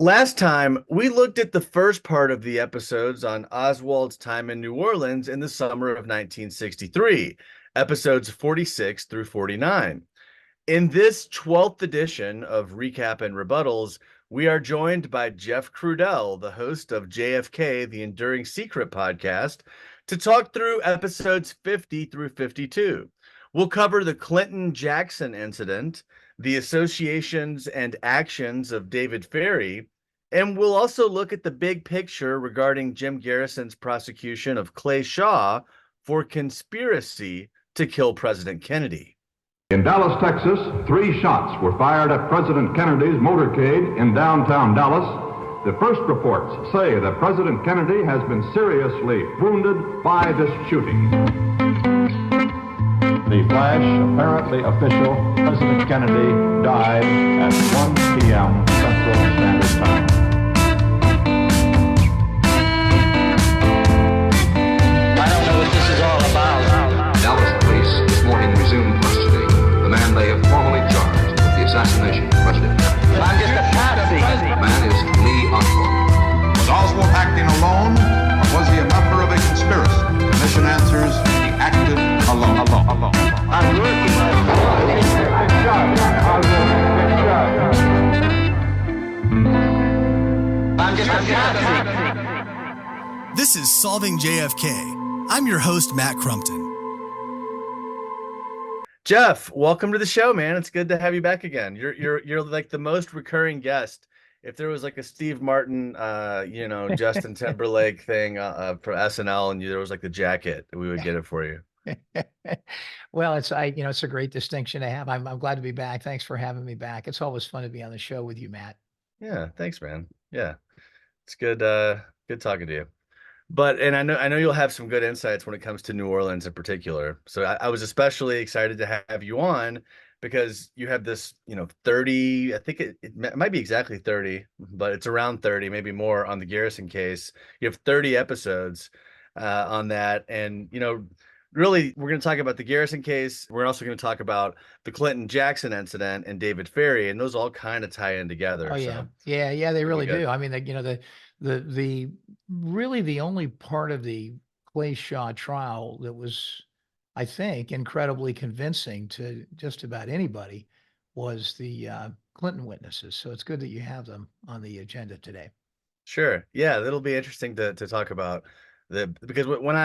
Last time, we looked at the first part of the episodes on Oswald's time in New Orleans in the summer of 1963, episodes 46 through 49. In this 12th edition of Recap and Rebuttals, we are joined by Jeff Crudele, the host of JFK, the Enduring Secret podcast, to talk through episodes 50 through 52. We'll cover the Clinton-Jackson incident, the associations and actions of David Ferrie, and we'll also look at the big picture regarding Jim Garrison's prosecution of Clay Shaw for conspiracy to kill President Kennedy. In Dallas, Texas, 3 shots were fired at President Kennedy's motorcade in downtown Dallas. The first reports say that President Kennedy has been seriously wounded by this shooting. The flash, apparently official, President Kennedy died at 1 p.m. Central Standard Time. I don't know what this is all about. Dallas police this morning resumed questioning the man they have formally charged with the assassination of President Kennedy. I'm just a patsy. The man is Lee Oswald. Was Oswald acting alone, or was he a member of a conspiracy? Commission answers, he acted alone. I'm working I'm just a patsy. This is Solving JFK. I'm your host, Matt Crumpton. Jeff, welcome to the show, man. It's good to have you back again. You're like the most recurring guest. If there was like a Steve Martin, Justin Timberlake thing for SNL, and there was like the jacket, we would get it for you. Well, it's a great distinction to have. I'm glad to be back. Thanks for having me back. It's always fun to be on the show with you, Matt. Yeah, thanks, man. Yeah, it's good. Good talking to you. And I know you'll have some good insights when it comes to New Orleans in particular. So I was especially excited to have you on because you have this, 30, I think it might be exactly 30, but it's around 30, maybe more on the Garrison case. You have 30 episodes on that. And, really, we're going to talk about the Garrison case. We're also going to talk about the Clinton-Jackson incident and David Ferrie, and those all kind of tie in together. Oh, yeah. Yeah, they really do. I mean, the only part of the Clay Shaw trial that was, I think, incredibly convincing to just about anybody was the Clinton witnesses. So it's good that you have them on the agenda today. Sure. Yeah, that'll be interesting to talk about because when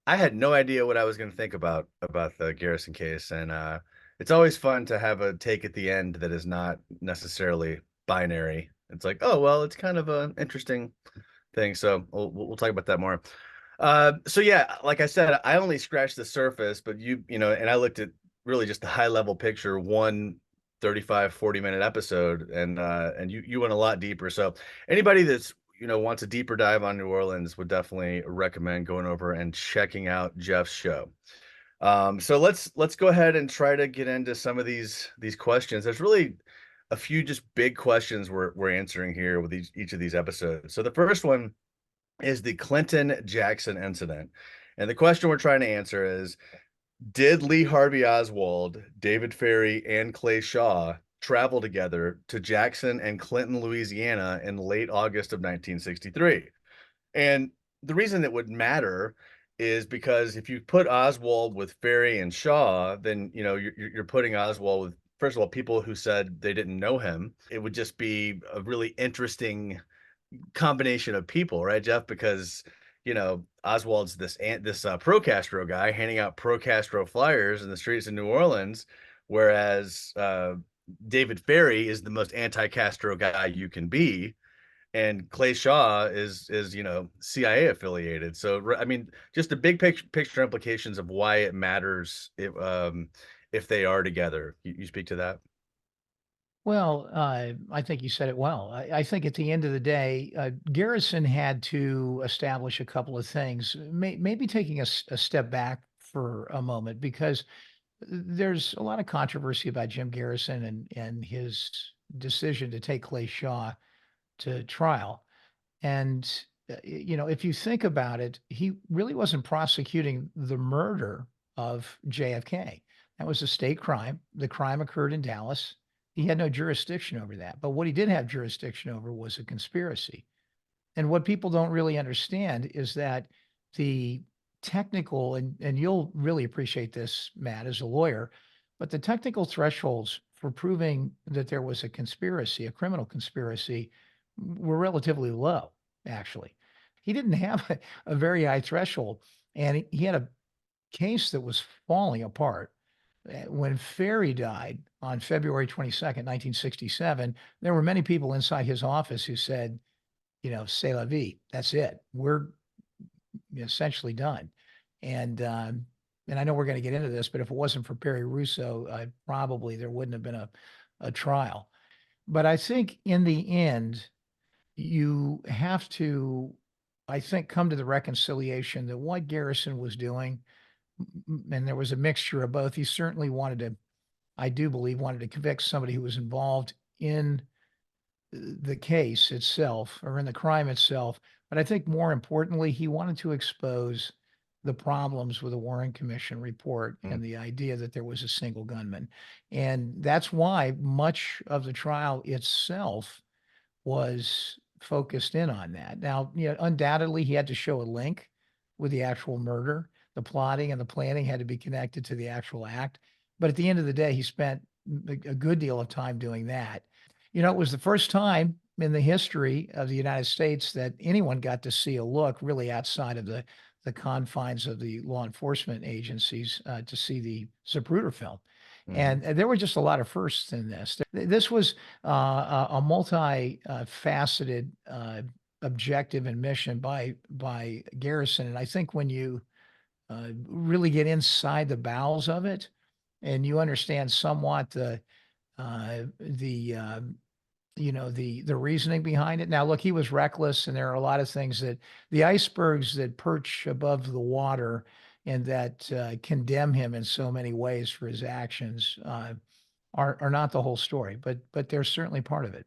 I had no idea what I was going to think about the Garrison case, and it's always fun to have a take at the end that is not necessarily binary. It's like, oh well, it's kind of an interesting thing. So we'll talk about that more. So yeah, like I said, I only scratched the surface, but and I looked at really just the high level picture, one 35-40 minute episode, and you went a lot deeper. So anybody that's wants a deeper dive on New Orleans would definitely recommend going over and checking out Jeff's show. So let's go ahead and try to get into some of these questions. There's really a few just big questions we're answering here with each of these episodes. So the first one is the Clinton-Jackson incident. And the question we're trying to answer is, did Lee Harvey Oswald, David Ferrie, and Clay Shaw travel together to Jackson and Clinton, Louisiana in late August of 1963? And the reason it would matter is because if you put Oswald with Ferrie and Shaw, then you're putting Oswald with, first of all, people who said they didn't know him. It would just be a really interesting combination of people, right, Jeff? Because Oswald's this pro-Castro guy handing out pro-Castro flyers in the streets of New Orleans, whereas David Ferrie is the most anti-Castro guy you can be, and Clay Shaw is CIA affiliated. So I mean, just the big picture implications of why it matters if they are together. You speak to that? Well, I think you said it well. I think at the end of the day, Garrison had to establish a couple of things, maybe taking a step back for a moment, because there's a lot of controversy about Jim Garrison and his decision to take Clay Shaw to trial. And, if you think about it, he really wasn't prosecuting the murder of JFK. That was a state crime. The crime occurred in Dallas. He had no jurisdiction over that. But what he did have jurisdiction over was a conspiracy. And what people don't really understand is that the technical, and you'll really appreciate this, Matt, as a lawyer, but the technical thresholds for proving that there was a conspiracy, a criminal conspiracy, were relatively low, actually. He didn't have a very high threshold, and he had a case that was falling apart. When Ferrie died on February 22nd, 1967, there were many people inside his office who said, c'est la vie. That's it. We're essentially done. And I know we're going to get into this, but if it wasn't for Perry Russo, probably there wouldn't have been a trial. But I think in the end, you have to, I think, come to the reconciliation that what Garrison was doing, and there was a mixture of both. He certainly wanted to, I do believe, wanted to convict somebody who was involved in the case itself or in the crime itself. But I think more importantly, he wanted to expose the problems with the Warren Commission report and the idea that there was a single gunman. And that's why much of the trial itself was focused in on that. Now, undoubtedly he had to show a link with the actual murder. The plotting and the planning had to be connected to the actual act. But at the end of the day, he spent a good deal of time doing that. It was the first time in the history of the United States that anyone got to see a look really outside of the confines of the law enforcement agencies to see the Zapruder film. And there were just a lot of firsts in this. This was a multi-faceted objective and mission by Garrison. And I think when you really get inside the bowels of it, and you understand somewhat the reasoning behind it. Now, look, he was reckless, and there are a lot of things that the icebergs that perch above the water and that condemn him in so many ways for his actions are not the whole story, but they're certainly part of it.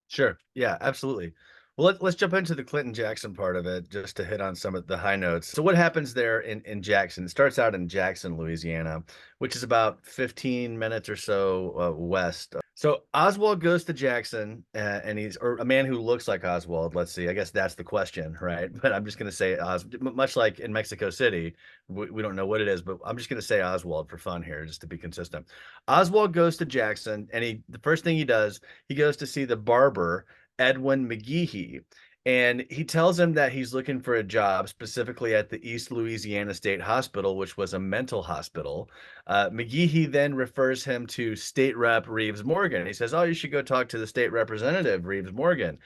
Sure. Yeah, absolutely. Well, let's jump into the Clinton Jackson part of it just to hit on some of the high notes. So what happens there in Jackson? It starts out in Jackson, Louisiana, which is about 15 minutes or so west. So Oswald goes to Jackson and or a man who looks like Oswald. Let's see. I guess that's the question, right? But I'm just going to say much like in Mexico City, we don't know what it is, but I'm just going to say Oswald for fun here, just to be consistent. Oswald goes to Jackson, and the first thing he does, he goes to see the barber, Edwin McGehee, and he tells him that he's looking for a job specifically at the East Louisiana State Hospital, which was a mental hospital. McGehee then refers him to State Rep Reeves Morgan. He says, "Oh, you should go talk to the state representative, Reeves Morgan.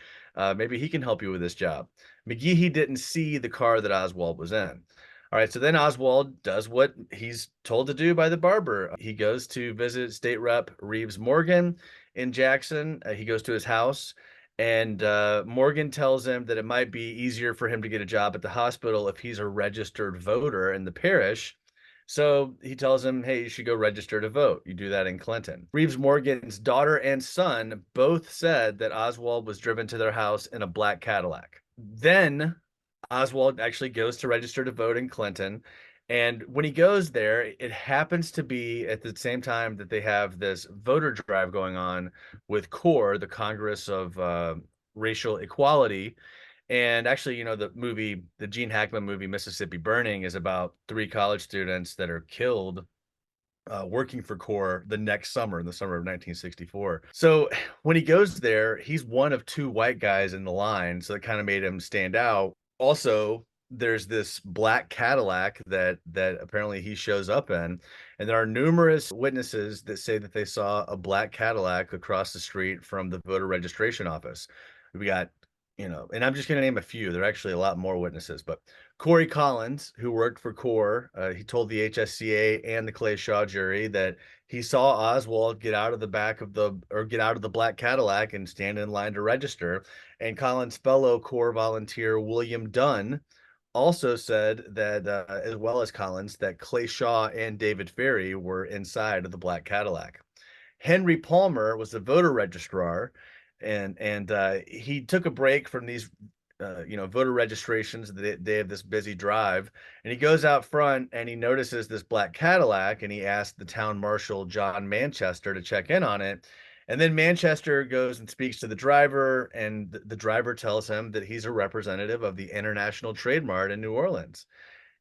Maybe he can help you with this job." McGehee didn't see the car that Oswald was in. All right, so then Oswald does what he's told to do by the barber. He goes to visit State Rep Reeves Morgan in Jackson. He goes to his house. And Morgan tells him that it might be easier for him to get a job at the hospital if he's a registered voter in the parish. So he tells him, hey, you should go register to vote. You do that in Clinton. Reeves Morgan's daughter and son both said that Oswald was driven to their house in a black Cadillac. Then Oswald actually goes to register to vote in Clinton. And when he goes there, it happens to be at the same time that they have this voter drive going on with CORE, the Congress of Racial Equality. And actually, the Gene Hackman movie, Mississippi Burning, is about 3 college students that are killed working for CORE the next summer, in the summer of 1964. So when he goes there, he's one of 2 white guys in the line. So it kind of made him stand out. Also, there's this black Cadillac that apparently he shows up in, and there are numerous witnesses that say that they saw a black Cadillac across the street from the voter registration office. We got, and I'm just going to name a few. There are actually a lot more witnesses, but Corey Collins, who worked for CORE, he told the HSCA and the Clay Shaw jury that he saw Oswald get out of the black Cadillac and stand in line to register. And Collins' fellow CORE volunteer, William Dunn, also said that, as well as Collins, that Clay Shaw and David Ferrie were inside of the black Cadillac. Henry Palmer was the voter registrar, and he took a break from these, voter registrations. They have this busy drive, and he goes out front and he notices this black Cadillac, and he asked the town marshal, John Manchester, to check in on it. And then Manchester goes and speaks to the driver, and the driver tells him that he's a representative of the International Trade Mart in New Orleans,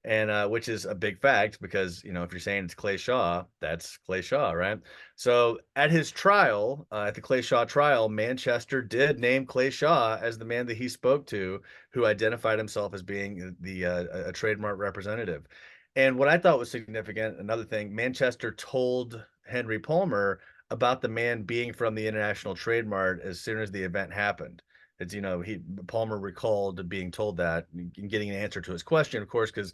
and which is a big fact because if you're saying it's Clay Shaw, that's Clay Shaw, right? So at his trial, at the Clay Shaw trial, Manchester did name Clay Shaw as the man that he spoke to, who identified himself as being a trademark representative. And what I thought was significant, another thing, Manchester told Henry Palmer about the man being from the International Trade Mart as soon as the event happened. It's he Palmer recalled being told that and getting an answer to his question, of course, because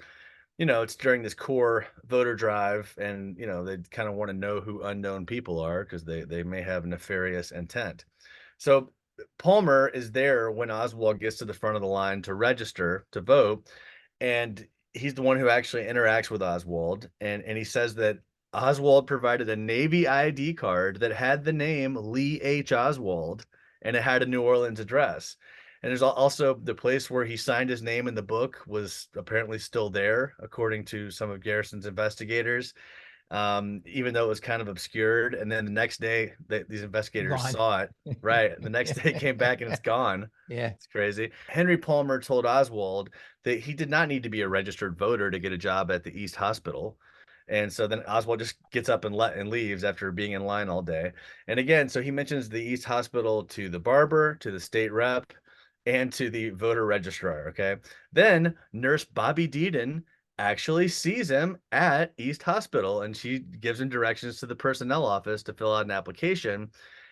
it's during this core voter drive, and they kind of want to know who unknown people are because they may have nefarious intent. So Palmer is there when Oswald gets to the front of the line to register to vote, and he's the one who actually interacts with Oswald, and he says that Oswald provided a Navy ID card that had the name Lee H. Oswald, and it had a New Orleans address. And there's also the place where he signed his name in the book was apparently still there, according to some of Garrison's investigators, even though it was kind of obscured. And then the next day, these investigators Gone. saw it. Right. The next day came back and it's gone. Yeah. It's crazy. Henry Palmer told Oswald that he did not need to be a registered voter to get a job at the East Hospital. And so then Oswald just gets up and leaves after being in line all day. And again, so he mentions the East Hospital to the barber, to the state rep, and to the voter registrar. Okay. Then Nurse Bobby Deedon actually sees him at East Hospital, and she gives him directions to the personnel office to fill out an application.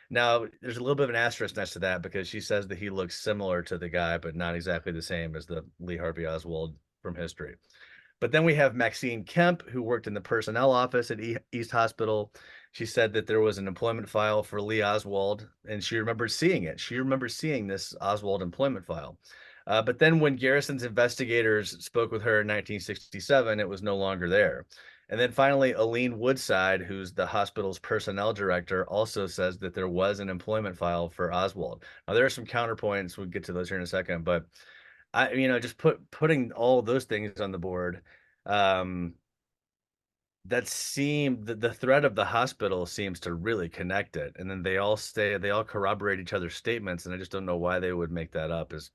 Now, there's a little bit of an asterisk next to that because she says that he looks similar to the guy, but not exactly the same as the Lee Harvey Oswald from history. But then we have Maxine Kemp, who worked in the personnel office at East Hospital. She said that there was an employment file for Lee Oswald, and she remembered seeing it. She remembers seeing this Oswald employment file. But then when Garrison's investigators spoke with her in 1967, it was no longer there. And then finally, Aline Woodside, who's the hospital's personnel director, also says that there was an employment file for Oswald. Now, there are some counterpoints. We'll get to those here in a second, but just putting all those things on the board, that seemed the threat of the hospital seems to really connect it. And then they all corroborate each other's statements, and I just don't know why they would make that up is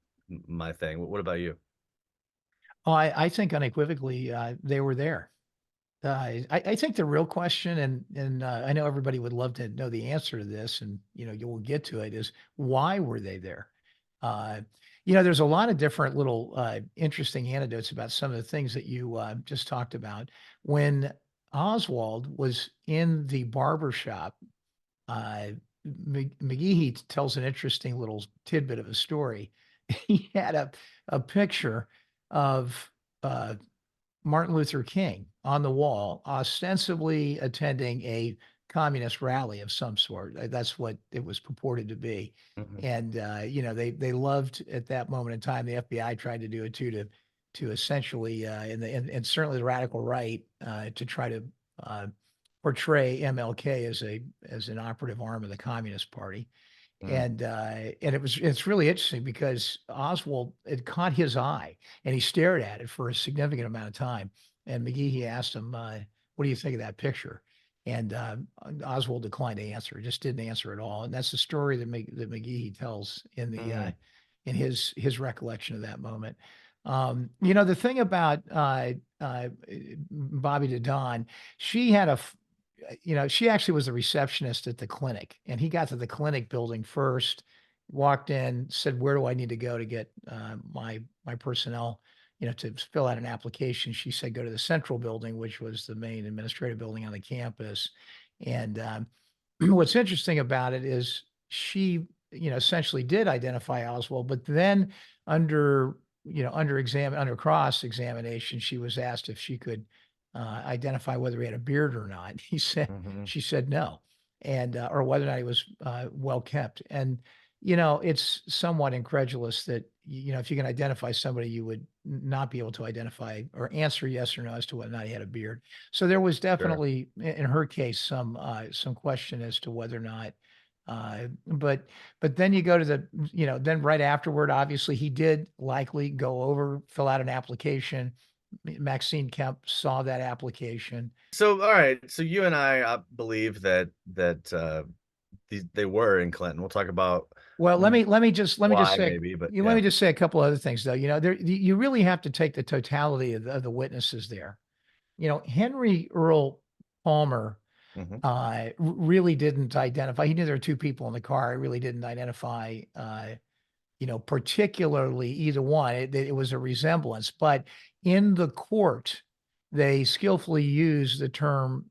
my thing. What about you? Oh, I think unequivocally they were there. I think the real question, and I know everybody would love to know the answer to this, and you will get to it, is why were they there? There's a lot of different little interesting anecdotes about some of the things that you just talked about. When Oswald was in the barber shop, McGehee tells an interesting little tidbit of a story. He had a picture of Martin Luther King on the wall, ostensibly attending a communist rally of some sort. That's what it was purported to be. Mhm. And they loved at that moment in time. The FBI tried to do it too, to essentially and certainly the radical right to try to portray MLK as an operative arm of the Communist Party. Mm. And it's really interesting because Oswald, it caught his eye and he stared at it for a significant amount of time. And McGehee asked him, what do you think of that picture? And Oswald declined to answer, just didn't answer at all. And that's the story that McGehee tells in the in his recollection of that moment. The thing about Bobby DeDon, she had she actually was the receptionist at the clinic, and he got to the clinic building first, walked in, said, "Where do I need to go to get my personnel, to fill out an application?" She said, "Go to the central building," which was the main administrative building on the campus. And what's interesting about it is she, essentially did identify Oswald, but then under cross examination, she was asked if she could identify whether he had a beard or not. Mhm. She said no, and or whether or not he was well kept. And it's somewhat incredulous that if you can identify somebody, you would not be able to identify or answer yes or no as to whether or not he had a beard. So there was Sure. definitely, in her case, some question as to whether or not. But then you go to then right afterward, obviously he did likely go over, fill out an application. Maxine Kemp saw that application. So, all right. So you and I believe that they were in Clinton. We'll talk about Well, let me just why say maybe, but let yeah. me just say a couple other things though. You really have to take the totality of the witnesses there. Henry Earl Palmer Hmm. really didn't identify. He knew there were two people in the car. He really didn't identify, particularly either one. It was a resemblance, but in the court, they skillfully used the term,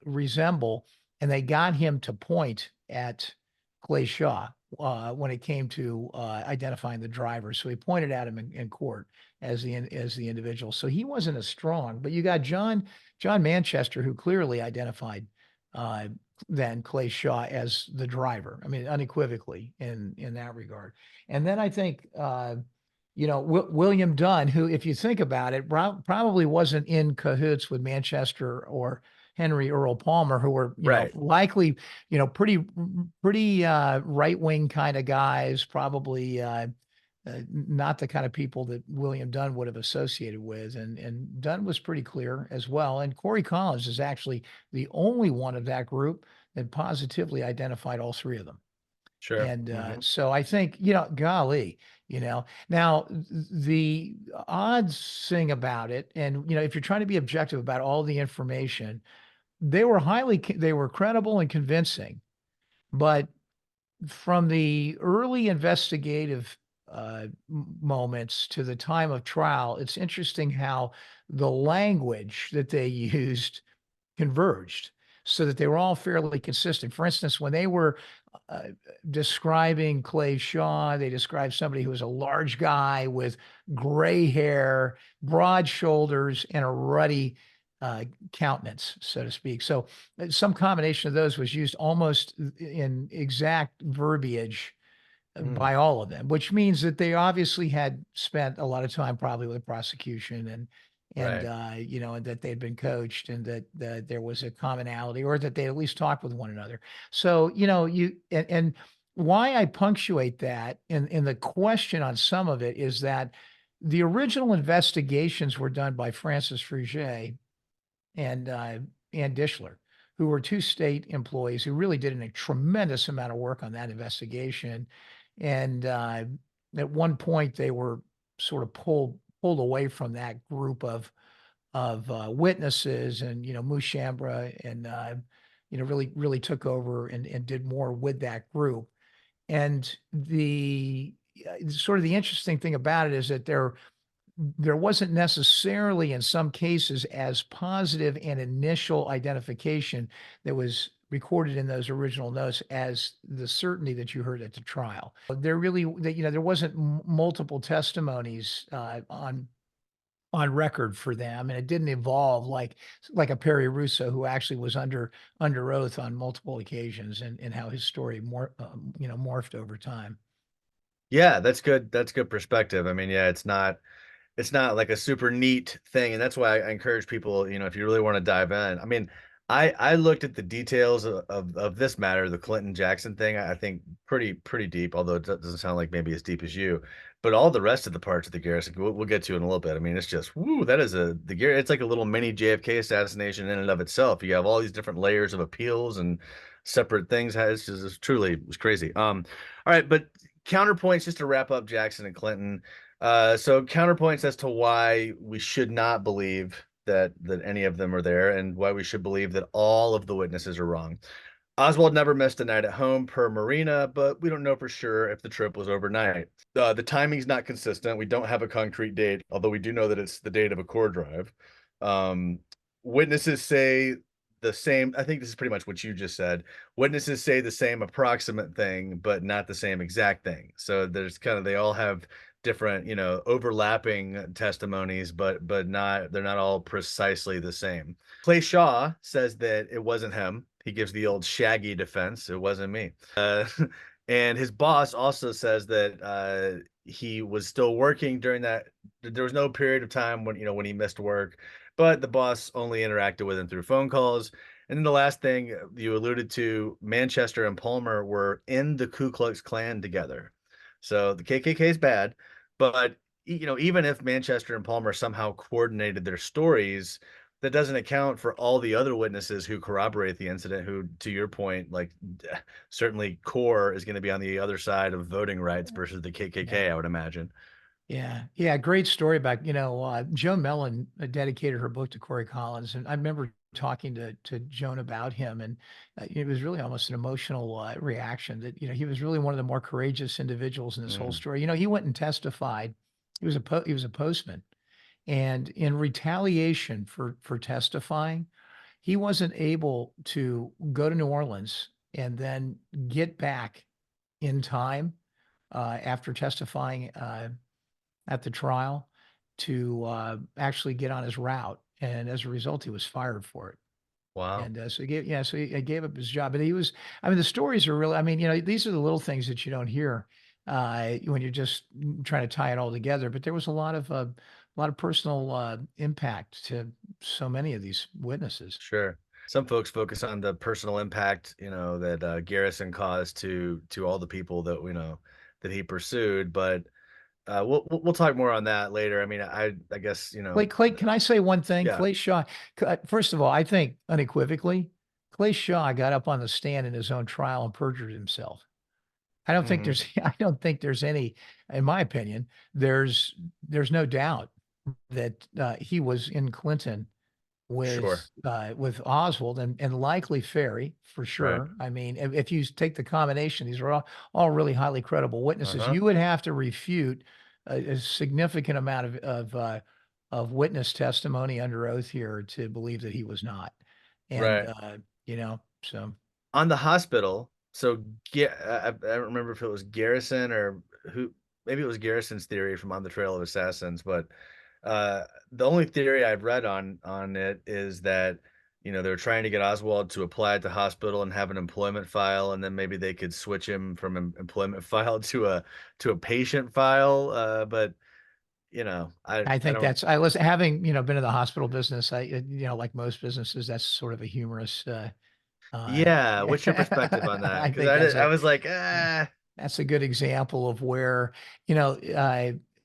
resemble, and they got him to point at Clay Shaw when it came to identifying the driver. So he pointed at him in court as the individual. So he wasn't as strong. But you got John Manchester, who clearly identified uh, then Clay Shaw as the driver. I mean, unequivocally in that regard. And then I think, William Dunn, who, if you think about it, probably wasn't in cahoots with Manchester or Henry Earl Palmer, who were, Right. likely, pretty right wing kind of guys, probably not the kind of people that William Dunn would have associated with. And Dunn was pretty clear as well. And Corey Collins is actually the only one of that group that positively identified all three of them. Sure. And Hmm. so I think, golly, now the odds thing about it, and, if you're trying to be objective about all the information, they were credible and convincing, but from the early investigative moments to the time of trial, it's interesting how the language that they used converged so that they were all fairly consistent. For instance, when they were uh, describing Clay Shaw, they described somebody who was a large guy with gray hair, broad shoulders, and a ruddy countenance, so to speak. So some combination of those was used almost in exact verbiage Mm. by all of them, which means that they obviously had spent a lot of time probably with the prosecution Right. and that they'd been coached and that there was a commonality or that they at least talked with one another. So, and why I punctuate that in the question on some of it is that the original investigations were done by Francis Fruget and Ann Dishler, who were two state employees who really did a tremendous amount of work on that investigation. And at one point, they were sort of pulled away from that group of witnesses, and Mushambra and really took over and did more with that group. And the sort of the interesting thing about it is that there wasn't necessarily in some cases as positive an initial identification that was recorded in those original notes as the certainty that you heard at the trial. There wasn't multiple testimonies on record for them, and it didn't evolve like a Perry Russo who actually was under oath on multiple occasions, and how his story morphed over time. Yeah, that's good. That's good perspective. I mean, yeah, it's not like a super neat thing, and that's why I encourage people, if you really want to dive in. I mean, I looked at the details of this matter, the Clinton Jackson thing. I think pretty deep, although it doesn't sound like maybe as deep as you. But all the rest of the parts of the Garrison, we'll get to in a little bit. I mean, it's just woo. That is it's like a little mini JFK assassination in and of itself. You have all these different layers of appeals and separate things. It's crazy. All right, but counterpoints just to wrap up Jackson and Clinton. So counterpoints as to why we should not believe that any of them are there, and why we should believe that all of the witnesses are wrong. Oswald never missed a night at home per Marina, but we don't know for sure if the trip was overnight. The timing's not consistent. We don't have a concrete date, although we do know that it's the date of a core drive. Um, Witnesses say the same. I think this is pretty much what you just said. Witnesses say the same approximate thing, but not the same exact thing. So they all have different, overlapping testimonies, but they're not all precisely the same. Clay Shaw says that it wasn't him. He gives the old Shaggy defense. It wasn't me. And his boss also says that he was still working during that. There was no period of time when he missed work, but the boss only interacted with him through phone calls. And then the last thing you alluded to, Manchester and Palmer were in the Ku Klux Klan together. So the KKK is bad, but even if Manchester and Palmer somehow coordinated their stories, that doesn't account for all the other witnesses who corroborate the incident, who, to your point, like certainly core is going to be on the other side of voting rights versus the Yeah. KKK, I would imagine. Yeah. Yeah. Great story about, Joan Mellon dedicated her book to Corey Collins. And I remember talking to Joan about him. And it was really almost an emotional reaction that, he was really one of the more courageous individuals in this whole Mm, story. He went and testified. He was a postman. And in retaliation for testifying, he wasn't able to go to New Orleans and then get back in time after testifying at the trial to actually get on his route. And as a result, he was fired for it. wow. And so he gave up his job. But I mean, the stories are really, these are the little things that you don't hear when you're just trying to tie it all together. But there was a lot of personal impact to so many of these witnesses. Sure. Some folks focus on the personal impact, that Garrison caused to all the people that that he pursued, but we'll talk more on that later. I mean, I guess Clay, can I say one thing? yeah. Clay Shaw, first of all, I think unequivocally, Clay Shaw got up on the stand in his own trial and perjured himself. I don't think Hmm. there's, I don't think there's any, in my opinion, there's no doubt that he was in Clinton Sure. with Oswald and likely Ferrie for Right. sure. I mean, if you take the combination, these are all really highly credible witnesses. Uh-huh. You would have to refute a significant amount of witness testimony under oath here to believe that he was not. And Right. so On the hospital, so I don't remember if it was Garrison or who, maybe it was Garrison's theory from On the Trail of Assassins, but the only theory I've read on it is that they're trying to get Oswald to apply at the hospital and have an employment file, and then maybe they could switch him from an employment file to a patient file. But I I think don't. I listen, having, been in the hospital business, like most businesses, that's sort of a humorous, Yeah, what's your perspective on that? I Because think I was like, ah, that's a good example of where, you know,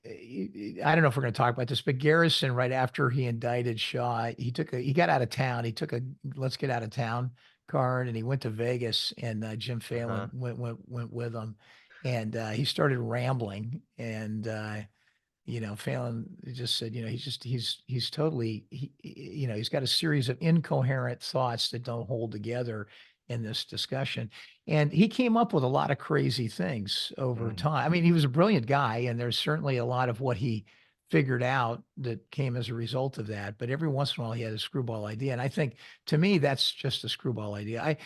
I don't know if we're going to talk about this, but Garrison, right after he indicted Shaw, he got out of town. He took a let's get out of town card and he went to Vegas and Jim uh-huh, Phelan went with him and he started rambling and Phelan just said, he's totally, he's got a series of incoherent thoughts that don't hold together in this discussion. And he came up with a lot of crazy things over mm, time. I mean, he was a brilliant guy, and there's certainly a lot of what he figured out that came as a result of that. But every once in a while, he had a screwball idea. And I think to me, that's just a screwball idea.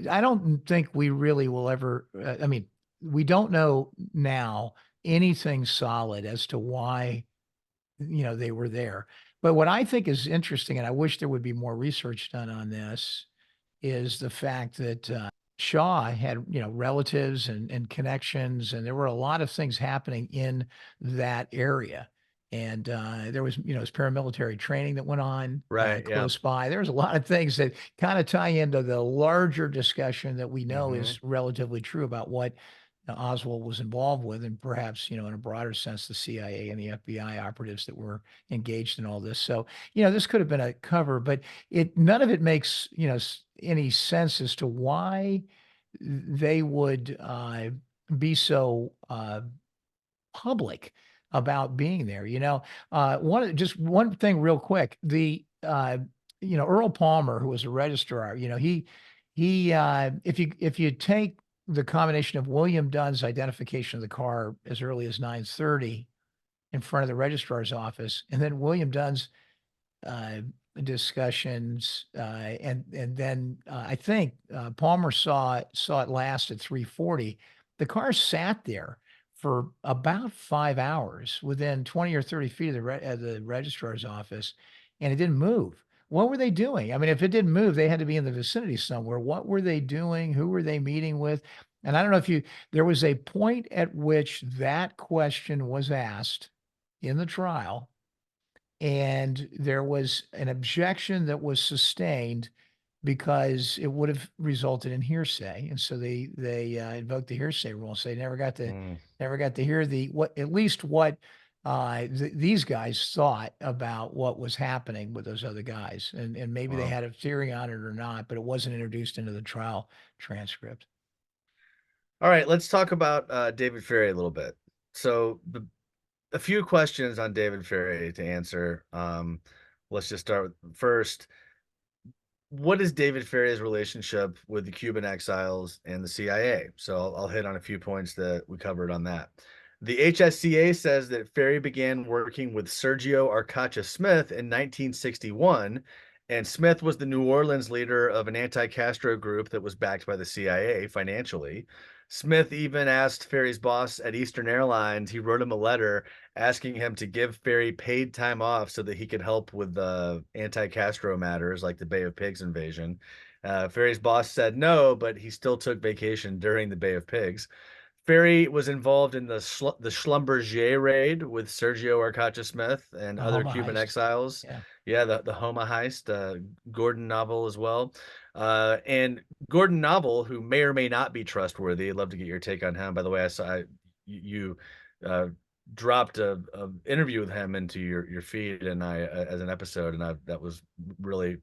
I don't think we really will ever, we don't know now anything solid as to why they were there. But what I think is interesting, and I wish there would be more research done on this, is the fact that Shaw had relatives and connections, and there were a lot of things happening in that area. And there was his paramilitary training that went on right, yeah, close by. There's a lot of things that kind of tie into the larger discussion that we know hmm, is relatively true about what Oswald was involved with, and perhaps, in a broader sense, the CIA and the FBI operatives that were engaged in all this. So, this could have been a cover, but none of it makes, any sense as to why they would be so public about being there. Just one thing real quick, Earl Palmer, who was a registrar, if you take the combination of William Dunn's identification of the car as early as 9:30 in front of the registrar's office, and then William Dunn's uh, discussions, and then I think Palmer saw it last at 3:40. The car sat there for about 5 hours within 20 or 30 feet of the registrar's office, and it didn't move. What were they doing? I mean, if it didn't move, they had to be in the vicinity somewhere. What were they doing? Who were they meeting with? And I don't know if there was a point at which that question was asked in the trial, and there was an objection that was sustained because it would have resulted in hearsay, and so they invoked the hearsay rule. So they never got to mm, hear the what at least what these guys thought about what was happening with those other guys, and maybe they Wow. had a theory on it or not, but it wasn't introduced into the trial transcript. All right, let's talk about David Ferrie a little bit. So a few questions on David Ferrie to answer. Let's just start with first. What is David Ferrie's relationship with the Cuban exiles and the CIA? So I'll hit on a few points that we covered on that. The HSCA says that Ferrie began working with Sergio Arcacha Smith in 1961, and Smith was the New Orleans leader of an anti-Castro group that was backed by the CIA financially. Smith even asked Ferrie's boss at Eastern Airlines, he wrote him a letter asking him to give Ferrie paid time off so that he could help with the anti-Castro matters like the Bay of Pigs invasion. Ferrie's boss said no, but he still took vacation during the Bay of Pigs. Ferrie was involved in the Schlumberger raid with Sergio Arcacha Smith and The other Homa Cuban heist. exiles. Yeah. Yeah, the Homa heist, Gordon Novel as well. And Gordon Novel, who may or may not be trustworthy. I'd love to get your take on him. By the way, I saw you uh, dropped a interview with him into your feed and I as an episode, and that was really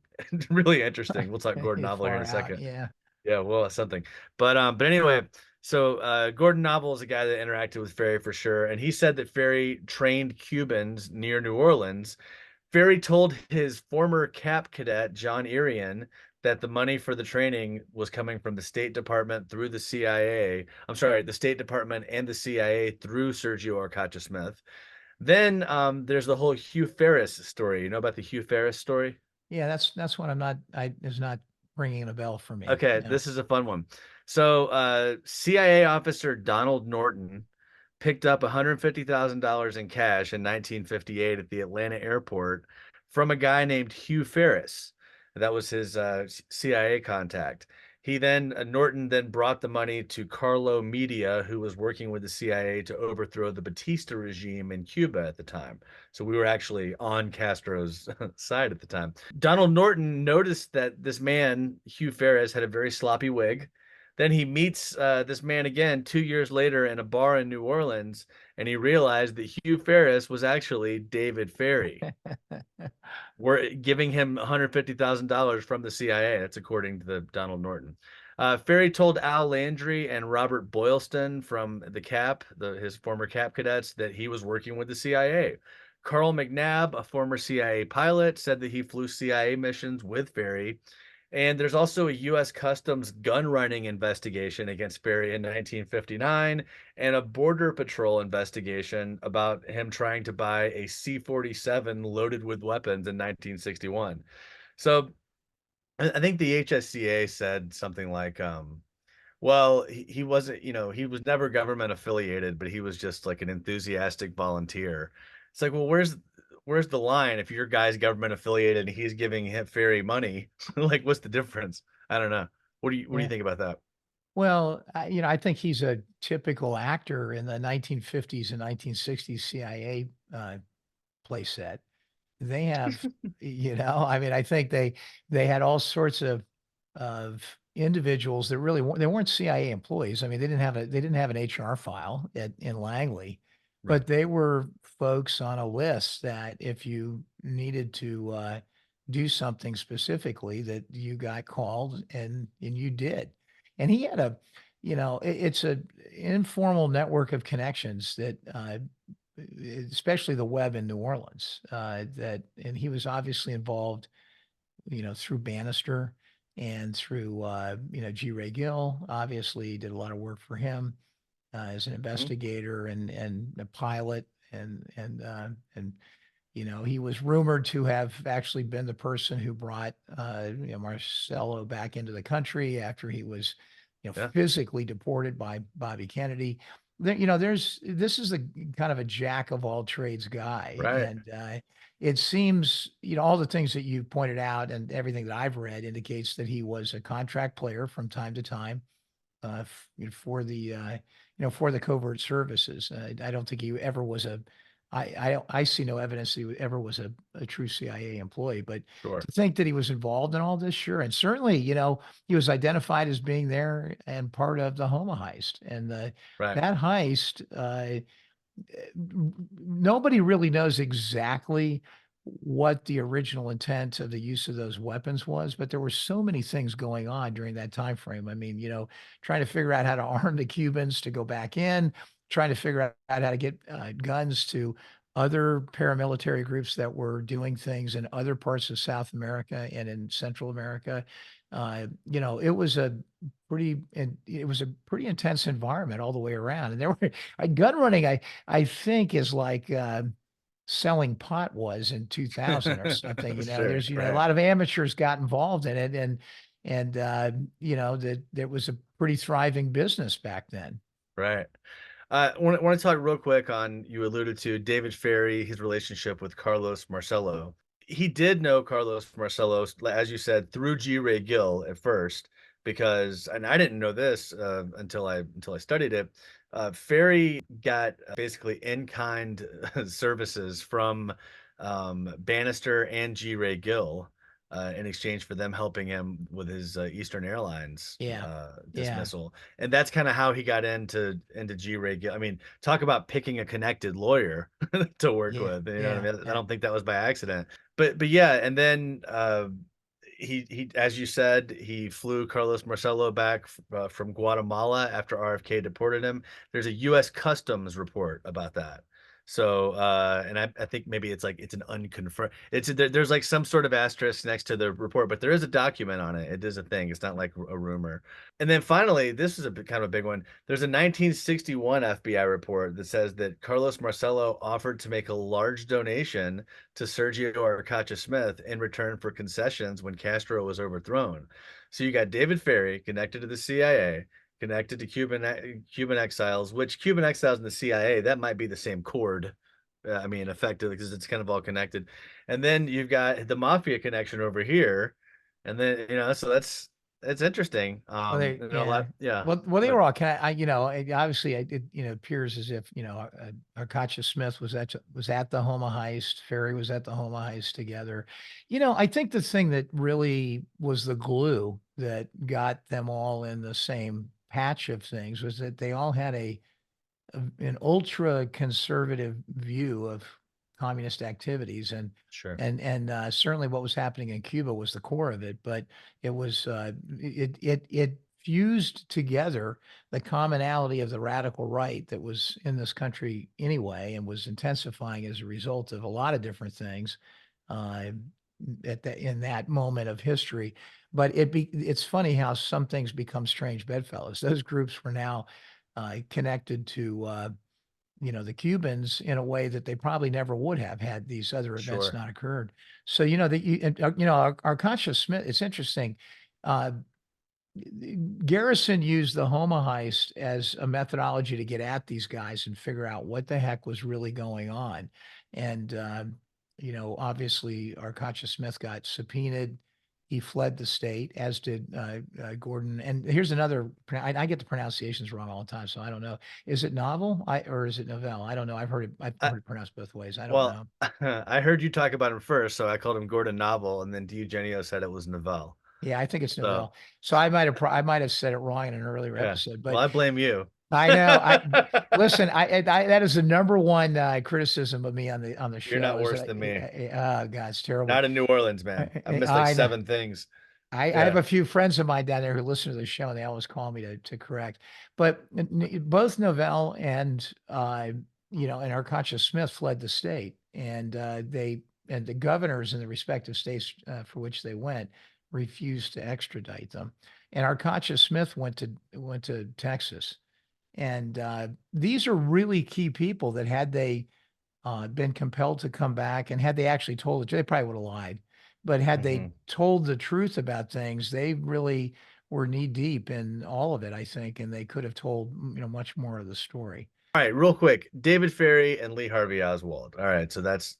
really interesting. We'll talk Gordon Novel here in Far a out. second. Yeah. Yeah, well, something. But anyway, so Gordon Novel is a guy that interacted with Ferrie for sure, and he said that Ferrie trained Cubans near New Orleans. Ferrie told his former cap cadet John Irian that the money for the training was coming from the State Department through the CIA. I'm sorry, the State Department and the CIA through Sergio Arcacha Smith. Then there's the whole Hugh Ferris story. You know about the Hugh Ferris story? Yeah, that's what is not ringing a bell for me. Okay, No. this is a fun one. So, CIA officer Donald Norton picked up $150,000 in cash in 1958 at the Atlanta airport from a guy named Hugh Ferris. That was his CIA contact. Norton then brought the money to Carlo Media, who was working with the CIA to overthrow the Batista regime in Cuba at the time. So we were actually on Castro's side at the time. Donald Norton noticed that this man, Hugh Ferris, had a very sloppy wig. Then he meets this man again 2 years later in a bar in New Orleans, and he realized that Hugh Ferris was actually David Ferrie. We're giving him $150,000 from the CIA. That's according to the Donald Norton. Ferrie told Al Landry and Robert Boylston from the CAP, his former CAP cadets, that he was working with the CIA. Carl McNabb, a former CIA pilot, said that he flew CIA missions with Ferrie. And there's also a U.S. Customs gun running investigation against Ferrie in 1959 and a Border Patrol investigation about him trying to buy a C-47 loaded with weapons in 1961. So I think the HSCA said something like, well, he wasn't, he was never government affiliated, but he was just like an enthusiastic volunteer. It's like, well, where's the line if your guy's government affiliated and he's giving him Ferry money? Like, what's the difference? I don't know. What do you Yeah. think about that? Well, I think he's a typical actor in the 1950s and 1960s CIA play set. They have, I mean, I think they had all sorts of individuals that really they weren't CIA employees. I mean, they didn't have an HR file in Langley, Right. but they were folks on a list that if you needed to do something specifically, that you got called and you did. And he had it's a informal network of connections that especially the web in New Orleans, and he was obviously involved, through Bannister and through, G. Ray Gill, obviously did a lot of work for him, as an Mhm. investigator and a pilot and, he was rumored to have actually been the person who brought, Marcello back into the country after he was, Yeah. physically deported by Bobby Kennedy. This is a kind of a jack of all trades guy. Right. And it seems, all the things that you pointed out and everything that I've read indicates that he was a contract player from time to time for for the covert services. I don't think he ever was I see no evidence that he ever was a true CIA employee, but Sure. to think that he was involved in all this, sure. And certainly, he was identified as being there and part of the Homa heist. And Right. that heist, nobody really knows exactly what the original intent of the use of those weapons was, but there were so many things going on during that time frame. I mean, trying to figure out how to arm the Cubans to go back in, trying to figure out how to get guns to other paramilitary groups that were doing things in other parts of South America and in Central America. It was a pretty intense environment all the way around. And there were gun running, I think is like selling pot was in 2000 or something. Sure, There's, a right, lot of amateurs got involved in it that was a pretty thriving business back then. right. Want to talk real quick on, you alluded to David Ferrie, his relationship with Carlos Marcello. He did know Carlos Marcello, as you said, through G. Ray Gill at first, because, and I didn't know this until I studied it. Ferrie got basically in-kind services from Bannister and G. Ray Gill in exchange for them helping him with his Eastern Airlines Yeah. Yeah. dismissal. And that's kind of how he got into G. Ray Gill. I mean, talk about picking a connected lawyer to work Yeah. with. You know what I Yeah. mean? I don't think that was by accident. But yeah, and then he as you said, he flew Carlos Marcello back from Guatemala after RFK deported him. There's a U.S. Customs report about that. So and I think maybe it's an unconfirmed, there's like some sort of asterisk next to the report, but there is a document on it. It is a thing. It's not like a rumor. And then finally, this is kind of a big one. There's a 1961 FBI report that says that Carlos Marcello offered to make a large donation to Sergio Arcacha Smith in return for concessions when Castro was overthrown. So you got David Ferrie connected to the CIA, connected to Cuban exiles, which Cuban exiles and the CIA, that might be the same cord. I mean, effectively, because it's kind of all connected. And then you've got the mafia connection over here, and then so it's interesting. Well, A yeah. lot, yeah. Well, they But were all kind of, obviously, appears as if, Arcacha Smith was at the Homa heist, Ferry was at the Homa heist together. I think the thing that really was the glue that got them all in the same patch of things was that they all had an ultra conservative view of communist activities sure, and certainly what was happening in Cuba was the core of it, but it was it fused together the commonality of the radical right that was in this country anyway and was intensifying as a result of a lot of different things uh, in that moment of history. But it's funny how some things become strange bedfellows. Those groups were now connected to the Cubans in a way that they probably never would have had these other events sure. not occurred. So our Concha Smith. It's interesting. Uh, Garrison used the Homa heist as a methodology to get at these guys and figure out what the heck was really going on. And obviously, Arcacha Smith got subpoenaed. He fled the state, as did Gordon. And here's another. I get the pronunciations wrong all the time, so I don't know. Is it novel? Or is it novelle? I don't know. I've heard it. I've I, heard it pronounced both ways. I don't well, know. I heard you talk about him first, so I called him Gordon Novel, and then Eugenio said it was Novell. Yeah, I think it's So novelle. So I might have said it wrong in an earlier yeah. episode, Well, but I blame you. I know. Listen. That is the number one criticism of me on the You're show. not Is worse that than me. oh God, it's terrible. Not in New Orleans, man. I've missed like I know. 7 things. I have Yeah, a few friends of mine down there who listen to the show, and they always call me to correct. But both Novell and and Arcacha Smith fled the state, and the governors in the respective states for which they went refused to extradite them. And Arcacha Smith went to Texas, and these are really key people that had they been compelled to come back, and had they actually told the truth, they probably would have lied. But had they hmm told the truth about things, they really were knee deep in all of it, I think, and they could have told much more of the story. All right, real quick, David Ferrie and Lee Harvey Oswald. All right, so that's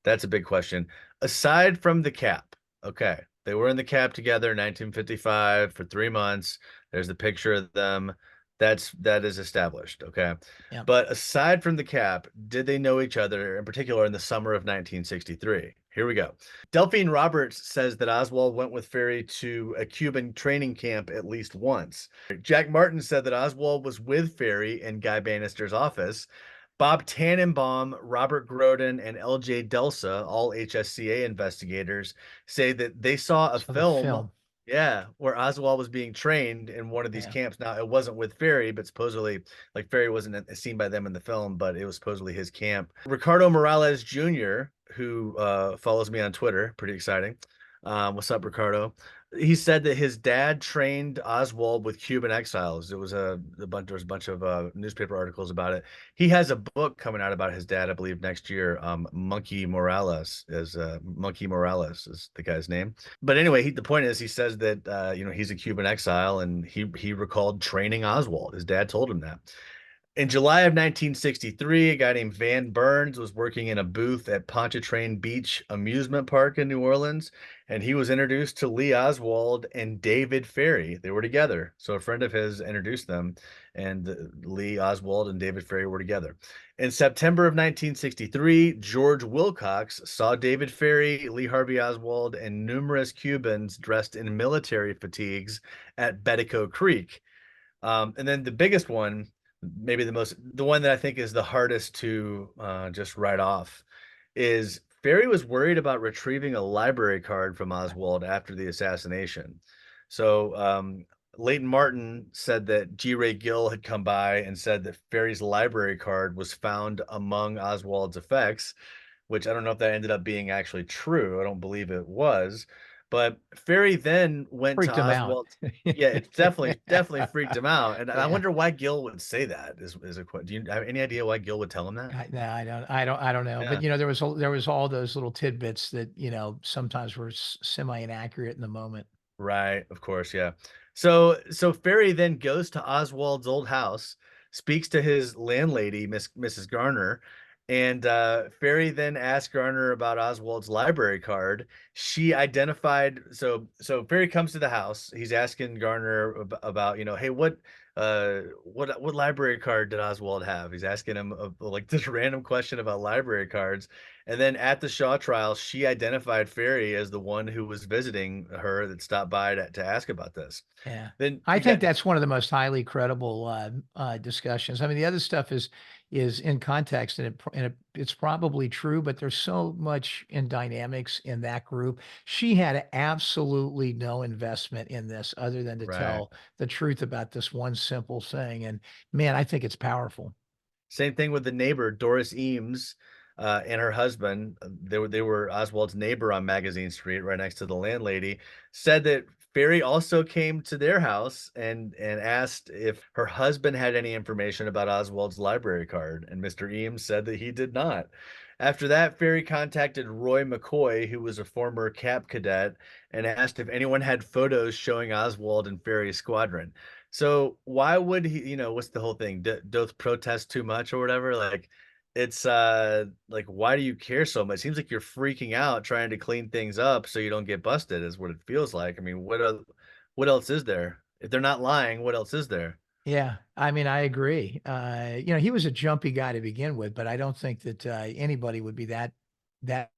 a big question. Aside from the cap, okay, they were in the cap together in 1955 for 3 months. There's the picture of them. That is established, okay. Yeah. But aside from the cap, did they know each other, in particular in the summer of 1963? Here we go. Delphine Roberts says that Oswald went with Ferrie to a Cuban training camp at least once. Jack Martin said that Oswald was with Ferrie in Guy Bannister's office. Bob Tannenbaum, Robert Groden, and L.J. Delsa, all HSCA investigators, say that they saw a So the film, film. yeah, where Oswald was being trained in one of these Yeah. camps. Now, it wasn't with Ferrie, but supposedly, like Ferrie wasn't seen by them in the film, but it was supposedly his camp. Ricardo Morales Jr., who follows me on Twitter, pretty exciting. What's up, Ricardo? He said that his dad trained Oswald with Cuban exiles. It was there was a bunch of newspaper articles about it. He has a book coming out about his dad, I believe, next year. Monkey Morales is the guy's name. But anyway, the point is, he says that he's a Cuban exile, and he recalled training Oswald. His dad told him that. In July of 1963, a guy named Van Burns was working in a booth at Pontchartrain Beach Amusement Park in New Orleans, and he was introduced to Lee Oswald and David Ferrie. They were together. So a friend of his introduced them, and Lee Oswald and David Ferrie were together. In September of 1963, George Wilcox saw David Ferrie, Lee Harvey Oswald, and numerous Cubans dressed in military fatigues at Betico Creek. And then the biggest one, maybe the one that I think is the hardest to just write off, is Ferrie was worried about retrieving a library card from Oswald after the assassination. So Leighton Martin said that G. Ray Gill had come by and said that Ferrie's library card was found among Oswald's effects, which I don't know if that ended up being actually true. I don't believe it was. But Ferrie then went to Freaked him out. Oswald. Yeah, it's definitely freaked him out. And I Yeah. wonder why Gil would say that is a question. Do you have any idea why Gil would tell him that? No, I don't know. But Yeah. there was all those little tidbits that, sometimes were semi inaccurate in the moment. Right, of course, yeah. So Ferrie then goes to Oswald's old house, speaks to his landlady, Mrs. Garner, and Ferrie then asks Garner about Oswald's library card. She identified, so Ferrie comes to the house. He's asking Garner about, hey, what library card did Oswald have? He's asking him like this random question about library cards. And then at the Shaw trial, she identified Ferrie as the one who was visiting her that stopped by to ask about this. Yeah. Then I you think got that's one of the most highly credible discussions. I mean, the other stuff is in context, and it's probably true, but there's so much in dynamics in that group. She had absolutely no investment in this other than to right. tell the truth about this one simple thing. And man, I think it's powerful. Same thing with the neighbor, Doris Eames, and her husband. They were Oswald's neighbor on Magazine Street, right next to the landlady. Said that Ferrie also came to their house and asked if her husband had any information about Oswald's library card, and Mr. Eames said that he did not. After that, Ferrie contacted Roy McCoy, who was a former Cap cadet, and asked if anyone had photos showing Oswald and Ferrie's squadron. So why would he, what's the whole thing? Don't protest too much or whatever. Like it's like, why do you care so much? Seems like you're freaking out trying to clean things up so you don't get busted, is what it feels like. I mean, what else is there? If they're not lying, what else is there? Yeah, I mean, I agree. He was a jumpy guy to begin with, but I don't think that anybody would be that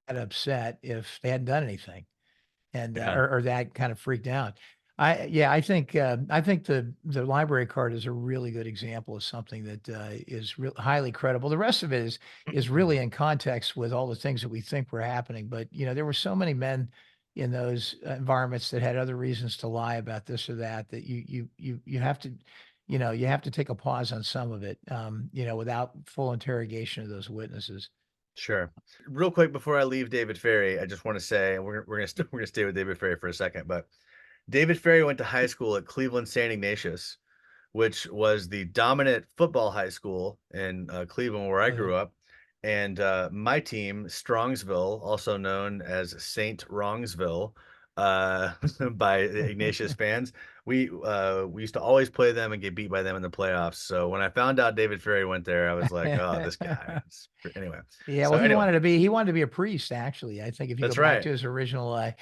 upset if they hadn't done anything. And Yeah, or that kind of freaked out. I think the library card is a really good example of something that is highly credible. The rest of it is really in context with all the things that we think were happening. But there were so many men in those environments that had other reasons to lie about this or that that you have to you have to take a pause on some of it without full interrogation of those witnesses. sure. Real quick before I leave David Ferrie, I just want to say we're gonna stay with David Ferrie for a second, but David Ferrie went to high school at Cleveland St. Ignatius, which was the dominant football high school in Cleveland, where I Oh, yeah. grew up. And my team, Strongsville, also known as Saint Wrongsville, by Ignatius fans, we used to always play them and get beat by them in the playoffs. So when I found out David Ferrie went there, I was like, oh, this guy. Anyway, Yeah, so well, anyway, he wanted to be a priest, actually. I think if you go that's back to right. his original,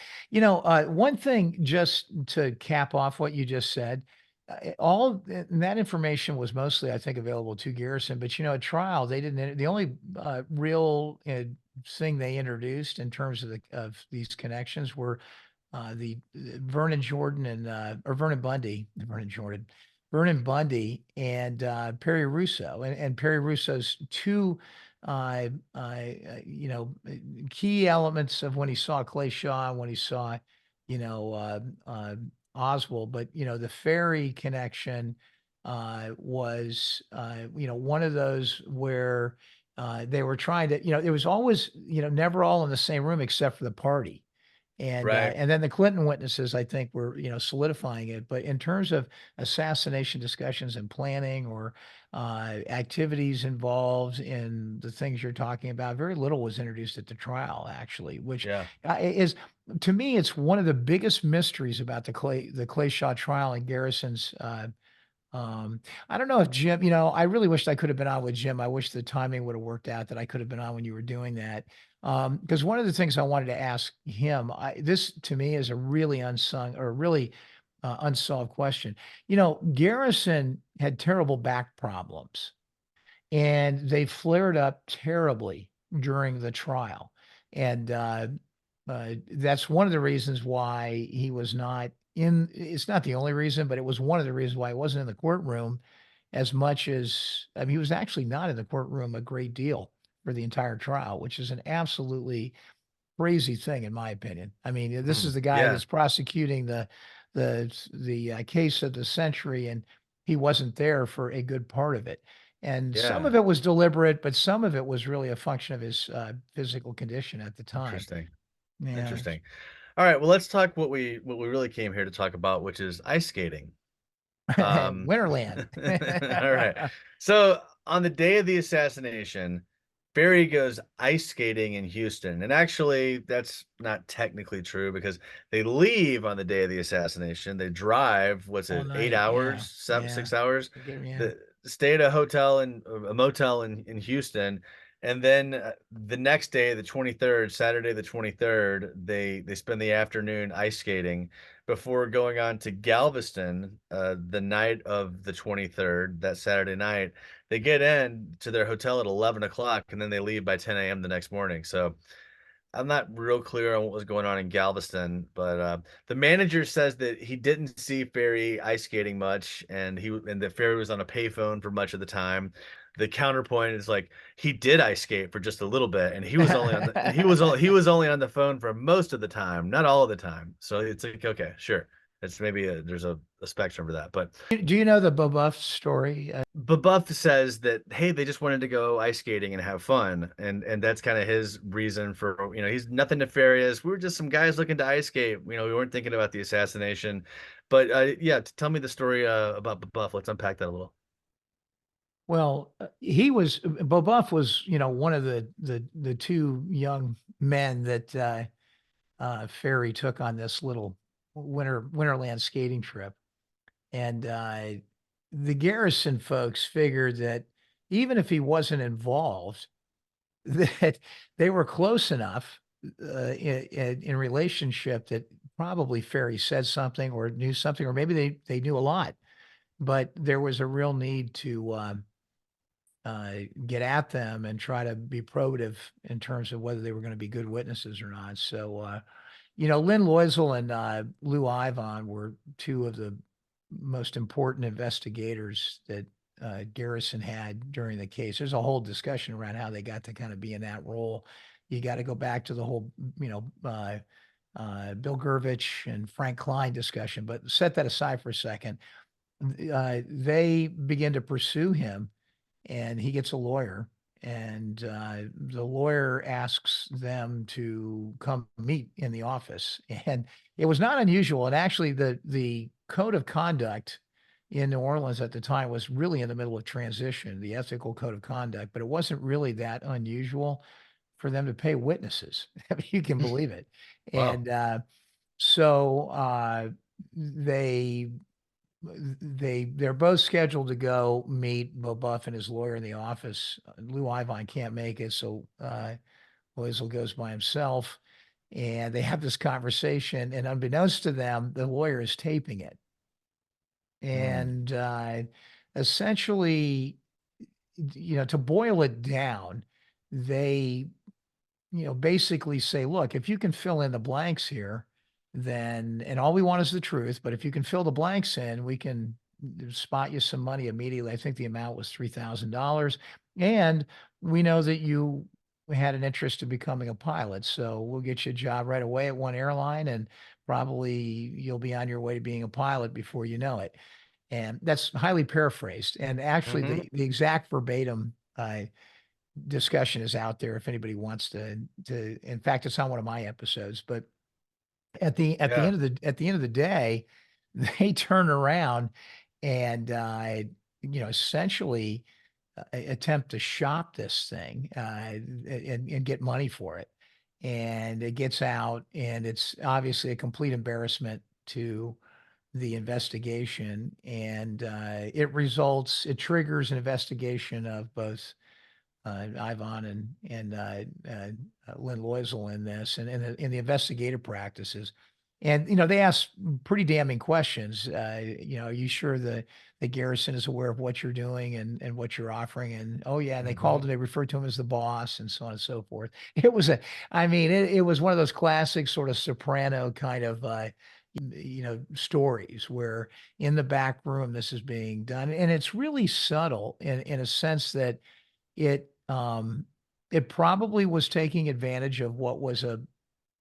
one thing just to cap off what you just said, and that information was mostly, I think, available to Garrison. But at trial, they didn't. The only real thing they introduced in terms of these connections were the Vernon Jordan and or Vernon Bundy, Vernon Jordan. Vernon Bundy and Perry Russo, and Perry Russo's two, uh, you know, key elements of when he saw Clay Shaw, and when he saw, you know, Oswald. But the Ferry connection was, one of those where they were trying to, it was always, never all in the same room except for the party. Right. And then the Clinton witnesses, I think, were, solidifying it. But in terms of assassination discussions and planning, or activities involved in the things you're talking about, very little was introduced at the trial, actually, which Yeah. is, to me, it's one of the biggest mysteries about the Clay Shaw trial and Garrison's. I don't know if Jim, I really wished I could have been on with Jim. I wish the timing would have worked out, that I could have been on when you were doing that. Because one of the things I wanted to ask him, this to me is a really unsung, or really unsolved question. Garrison had terrible back problems, and they flared up terribly during the trial. And that's one of the reasons why he was not in. It's not the only reason, but it was one of the reasons why he wasn't in the courtroom as much as, I mean, he was actually not in the courtroom a great deal for the entire trial, which is an absolutely crazy thing, in my opinion. I mean, this is the guy Yeah. that's prosecuting the case of the century, and he wasn't there for a good part of it. And some Yeah. of it was deliberate, but some of it was really a function of his physical condition at the time. Interesting. Yeah. Interesting. All right. Well, let's talk what we really came here to talk about, which is ice skating. Winterland. All right. So on the day of the assassination, Ferrie goes ice skating in Houston. And actually, that's not technically true, because they leave on the day of the assassination. They drive, what's All it, eight night. Yeah. hours, seven, Yeah. 6 hours? Yeah. The stay at a hotel and a motel in Houston. And then the next day, the 23rd, Saturday the 23rd, they spend the afternoon ice skating before going on to Galveston the night of the 23rd, that Saturday night. They get in to their hotel at 11 o'clock, and then they leave by 10 a.m. the next morning. So I'm not real clear on what was going on in Galveston, but the manager says that he didn't see Ferrie ice skating much, and that Ferrie was on a payphone for much of the time. The counterpoint is like, he did ice skate for just a little bit, and he was only on the phone for most of the time, not all of the time. So it's like, okay, sure, it's maybe there's a spectrum for that, but Do you know the Bobuff story? Buff says that, hey, they just wanted to go ice skating and have fun, and that's kind of his reason for, he's nothing nefarious. We were just some guys looking to ice skate. We weren't thinking about the assassination. But yeah, tell me the story about Buff. Let's unpack that a little. Well, Bobuff was, one of the two young men that Ferry took on this little winterland skating trip. And the Garrison folks figured that even if he wasn't involved, that they were close enough in relationship that probably Ferry said something or knew something, or maybe they knew a lot, but there was a real need to get at them and try to be probative in terms of whether they were going to be good witnesses or not. So, Lynn Loisel and Lou Ivon were two of the most important investigators that Garrison had during the case. There's a whole discussion around how they got to kind of be in that role. You got to go back to the whole, Bill Gervich and Frank Klein discussion, but set that aside for a second. They begin to pursue him, and he gets a lawyer, and the lawyer asks them to come meet in the office. And it was not unusual. And actually, the code of conduct in New Orleans at the time was really in the middle of transition, the ethical code of conduct, but it wasn't really that unusual for them to pay witnesses. If you can believe it. Wow. And so they're both scheduled to go meet Bobuff and his lawyer in the office. Lou Ivon can't make it, so Loisel goes by himself, and they have this conversation. And unbeknownst to them, the lawyer is taping it, Mm. and essentially, to boil it down, they basically say, look, if you can fill in the blanks here, then, and all we want is the truth, but if you can fill the blanks in, we can spot you some money immediately. I think the amount was $3,000. And we know that you had an interest in becoming a pilot. So we'll get you a job right away at one airline, and probably you'll be on your way to being a pilot before you know it. And that's highly paraphrased. And actually, Hmm. the exact verbatim discussion is out there if anybody wants to. In fact, it's on one of my episodes. But Yeah. at the end of the day, they turn around and essentially attempt to shop this thing and get money for it. And it gets out, and it's obviously a complete embarrassment to the investigation. And it triggers an investigation of both Ivan and Lynn Loisel in this, and in the investigative practices. And they ask pretty damning questions. Are you sure the Garrison is aware of what you're doing and what you're offering? And oh yeah, and Hmm. they referred to him as the boss, and so on and so forth. It was I mean, it was one of those classic sort of Soprano kind of stories where in the back room this is being done, and it's really subtle in a sense that it, it probably was taking advantage of what was a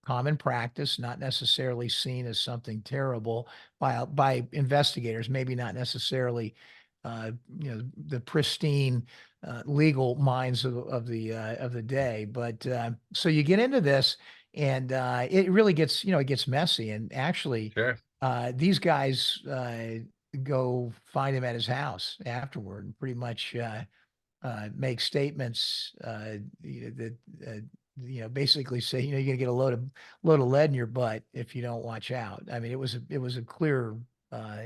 common practice, not necessarily seen as something terrible by investigators, maybe not necessarily, the pristine, legal minds of the day. But, so you get into this and, it really gets, it gets messy. And actually, Sure. these guys, go find him at his house afterward and pretty much, make statements that basically say, you're going to get a load of lead in your butt if you don't watch out. I mean, it was a clear uh,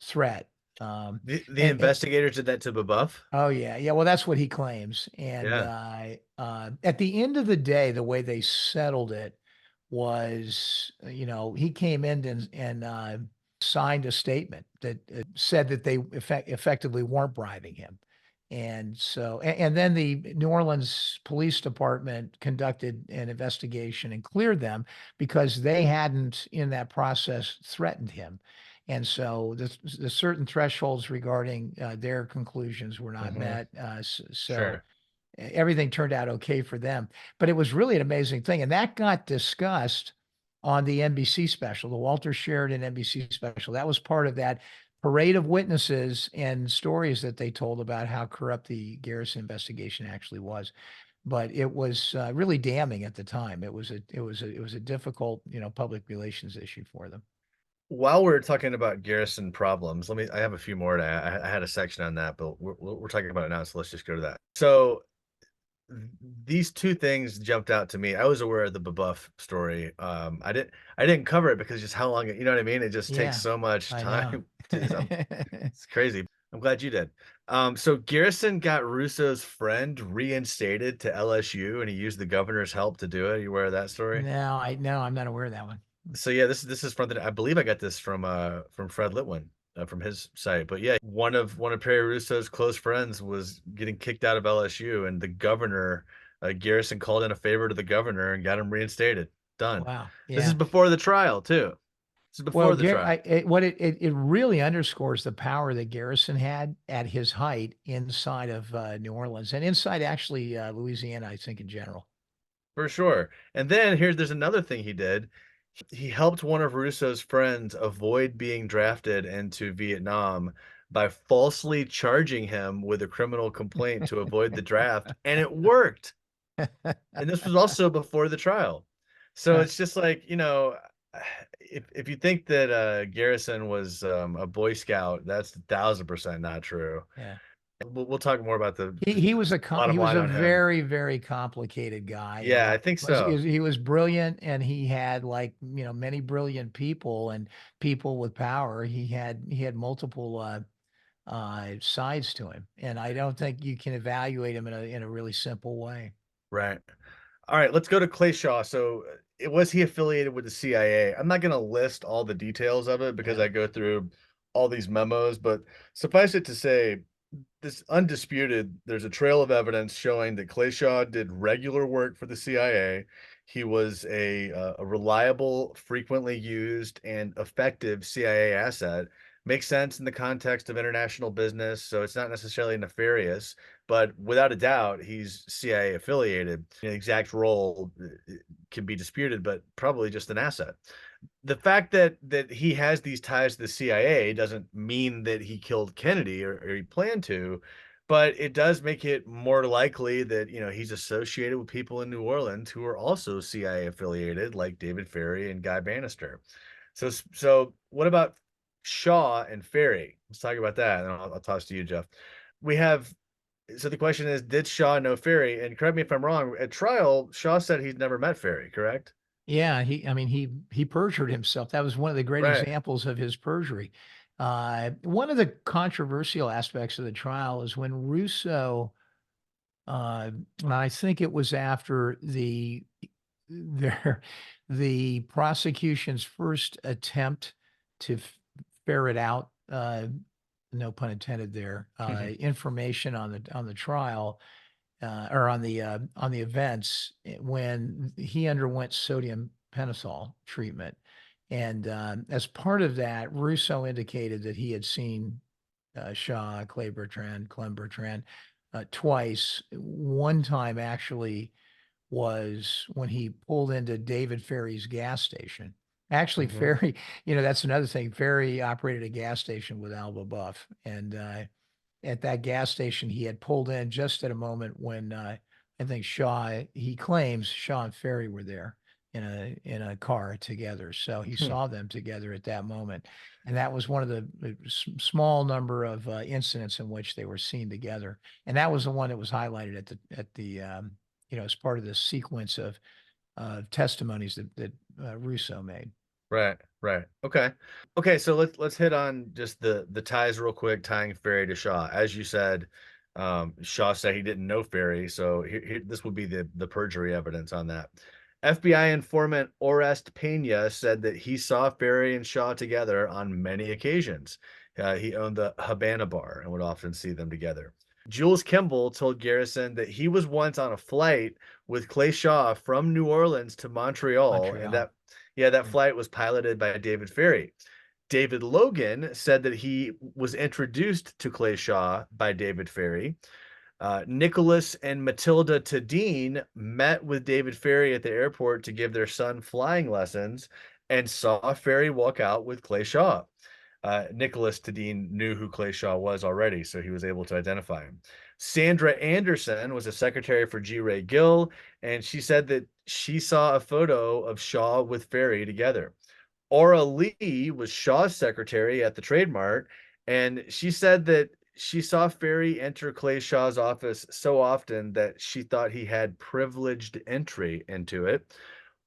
threat. The And investigators did that to Babuff. oh yeah, yeah. Well, that's what he claims. And Yeah. at the end of the day, the way they settled it was, he came in and signed a statement that said that they effectively weren't bribing him. And so, and then the New Orleans Police Department conducted an investigation and cleared them because they hadn't, in that process, threatened him. And so the certain thresholds regarding their conclusions were not Hmm. met. So Sure. everything turned out okay for them. But it was really an amazing thing. And that got discussed on the NBC special, the Walter Sheridan NBC special. That was part of that parade of witnesses and stories that they told about how corrupt the Garrison investigation actually was. But it was really damning at the time. It was a difficult, public relations issue for them. While we're talking about Garrison problems, I have a few more to add. I had a section on that, but we're talking about it now, so let's just go to that. So these two things jumped out to me. I was aware of the Babuff story. I didn't cover it because just how long, you know what I mean? It just takes Yeah, so much I know. time. It's crazy. I'm glad you did. So Garrison got Russo's friend reinstated to LSU, and he used the governor's help to do it. You aware of that story? No, I'm not aware of that one. So yeah, this is from I believe I got this from Fred Litwin, from his site. But yeah, one of Perry Russo's close friends was getting kicked out of LSU, and the governor, Garrison, called in a favor to the governor and got him reinstated. Done. Wow. This is Yeah. before the trial too. This is Well, before the trial. what it really underscores the power that Garrison had at his height inside of New Orleans and inside actually Louisiana, I think in general. For sure. And then there's another thing he did. He helped one of Russo's friends avoid being drafted into Vietnam by falsely charging him with a criminal complaint to avoid the draft, and it worked. And this was also before the trial. So Uh, it's just like, if you think that Garrison was a Boy Scout, that's 1,000% not true. yeah. We'll talk more about He was bottom he was line a on him. very, very complicated guy. Yeah, I think so. He was brilliant, and he had, like, many brilliant people and people with power. He had multiple sides to him, and I don't think you can evaluate him in a really simple way. Right. All right, let's go to Clay Shaw. So, was he affiliated with the CIA? I'm not going to list all the details of it because Yeah. I go through all these memos, but suffice it to say, this undisputed, there's a trail of evidence showing that Clay Shaw did regular work for the CIA. He was a reliable, frequently used, and effective CIA asset. makes sense in the context of international business. So it's not necessarily nefarious, but without a doubt, he's CIA affiliated. The exact role can be disputed, but probably just an asset. The fact that he has these ties to the CIA doesn't mean that he killed Kennedy or he planned to, but it does make it more likely that he's associated with people in New Orleans who are also CIA affiliated, like David Ferrie and Guy Bannister. So what about Shaw and Ferrie? Let's talk about that, and I'll toss to you, Jeff. We have so the question is, did Shaw know Ferrie? And correct me if I'm wrong. At trial, Shaw said he's never met Ferrie. Correct? Yeah, I mean, he perjured himself. That was one of the great Right. examples of his perjury. One of the controversial aspects of the trial is when Russo, and I think it was after their the prosecution's first attempt to ferret out, no pun intended there, information on the trial, or on the events, when he underwent sodium pentothal treatment. And as part of that, Russo indicated that he had seen Shaw, Clem Bertrand twice. One time actually was when he pulled into David Ferrie's gas station. Actually, Hmm. Ferrie, that's another thing. Ferrie operated a gas station with Alba Buff, and at that gas station, he had pulled in just at a moment when I think he claims Shaw and Ferrie were there in a car together. So he saw them together at that moment. And that was one of the small number of incidents in which they were seen together. And that was the one that was highlighted at the as part of the sequence of testimonies that Russo made. Right, right. Okay. Okay, so let's hit on just the ties real quick, tying Ferrie to Shaw. As you said, Shaw said he didn't know Ferrie, so this would be the perjury evidence on that. FBI informant Orest Pena said that he saw Ferrie and Shaw together on many occasions. He owned the Havana bar and would often see them together. Jules Kimball told Garrison that he was once on a flight with Clay Shaw from New Orleans to Montreal, and Montreal. that Yeah. flight was piloted by David Ferrie. David Logan said that he was introduced to Clay Shaw by David Ferrie. Nicholas and Matilda Tadine met with David Ferrie at the airport to give their son flying lessons and saw Ferrie walk out with Clay Shaw. Nicholas Tadine knew who Clay Shaw was already, so he was able to identify him. Sandra Anderson was a secretary for G. Ray Gill, and she said that she saw a photo of Shaw with Ferrie together. Aura Lee was Shaw's secretary at the Trade Mart, and she said that she saw Ferrie enter Clay Shaw's office so often that she thought he had privileged entry into it.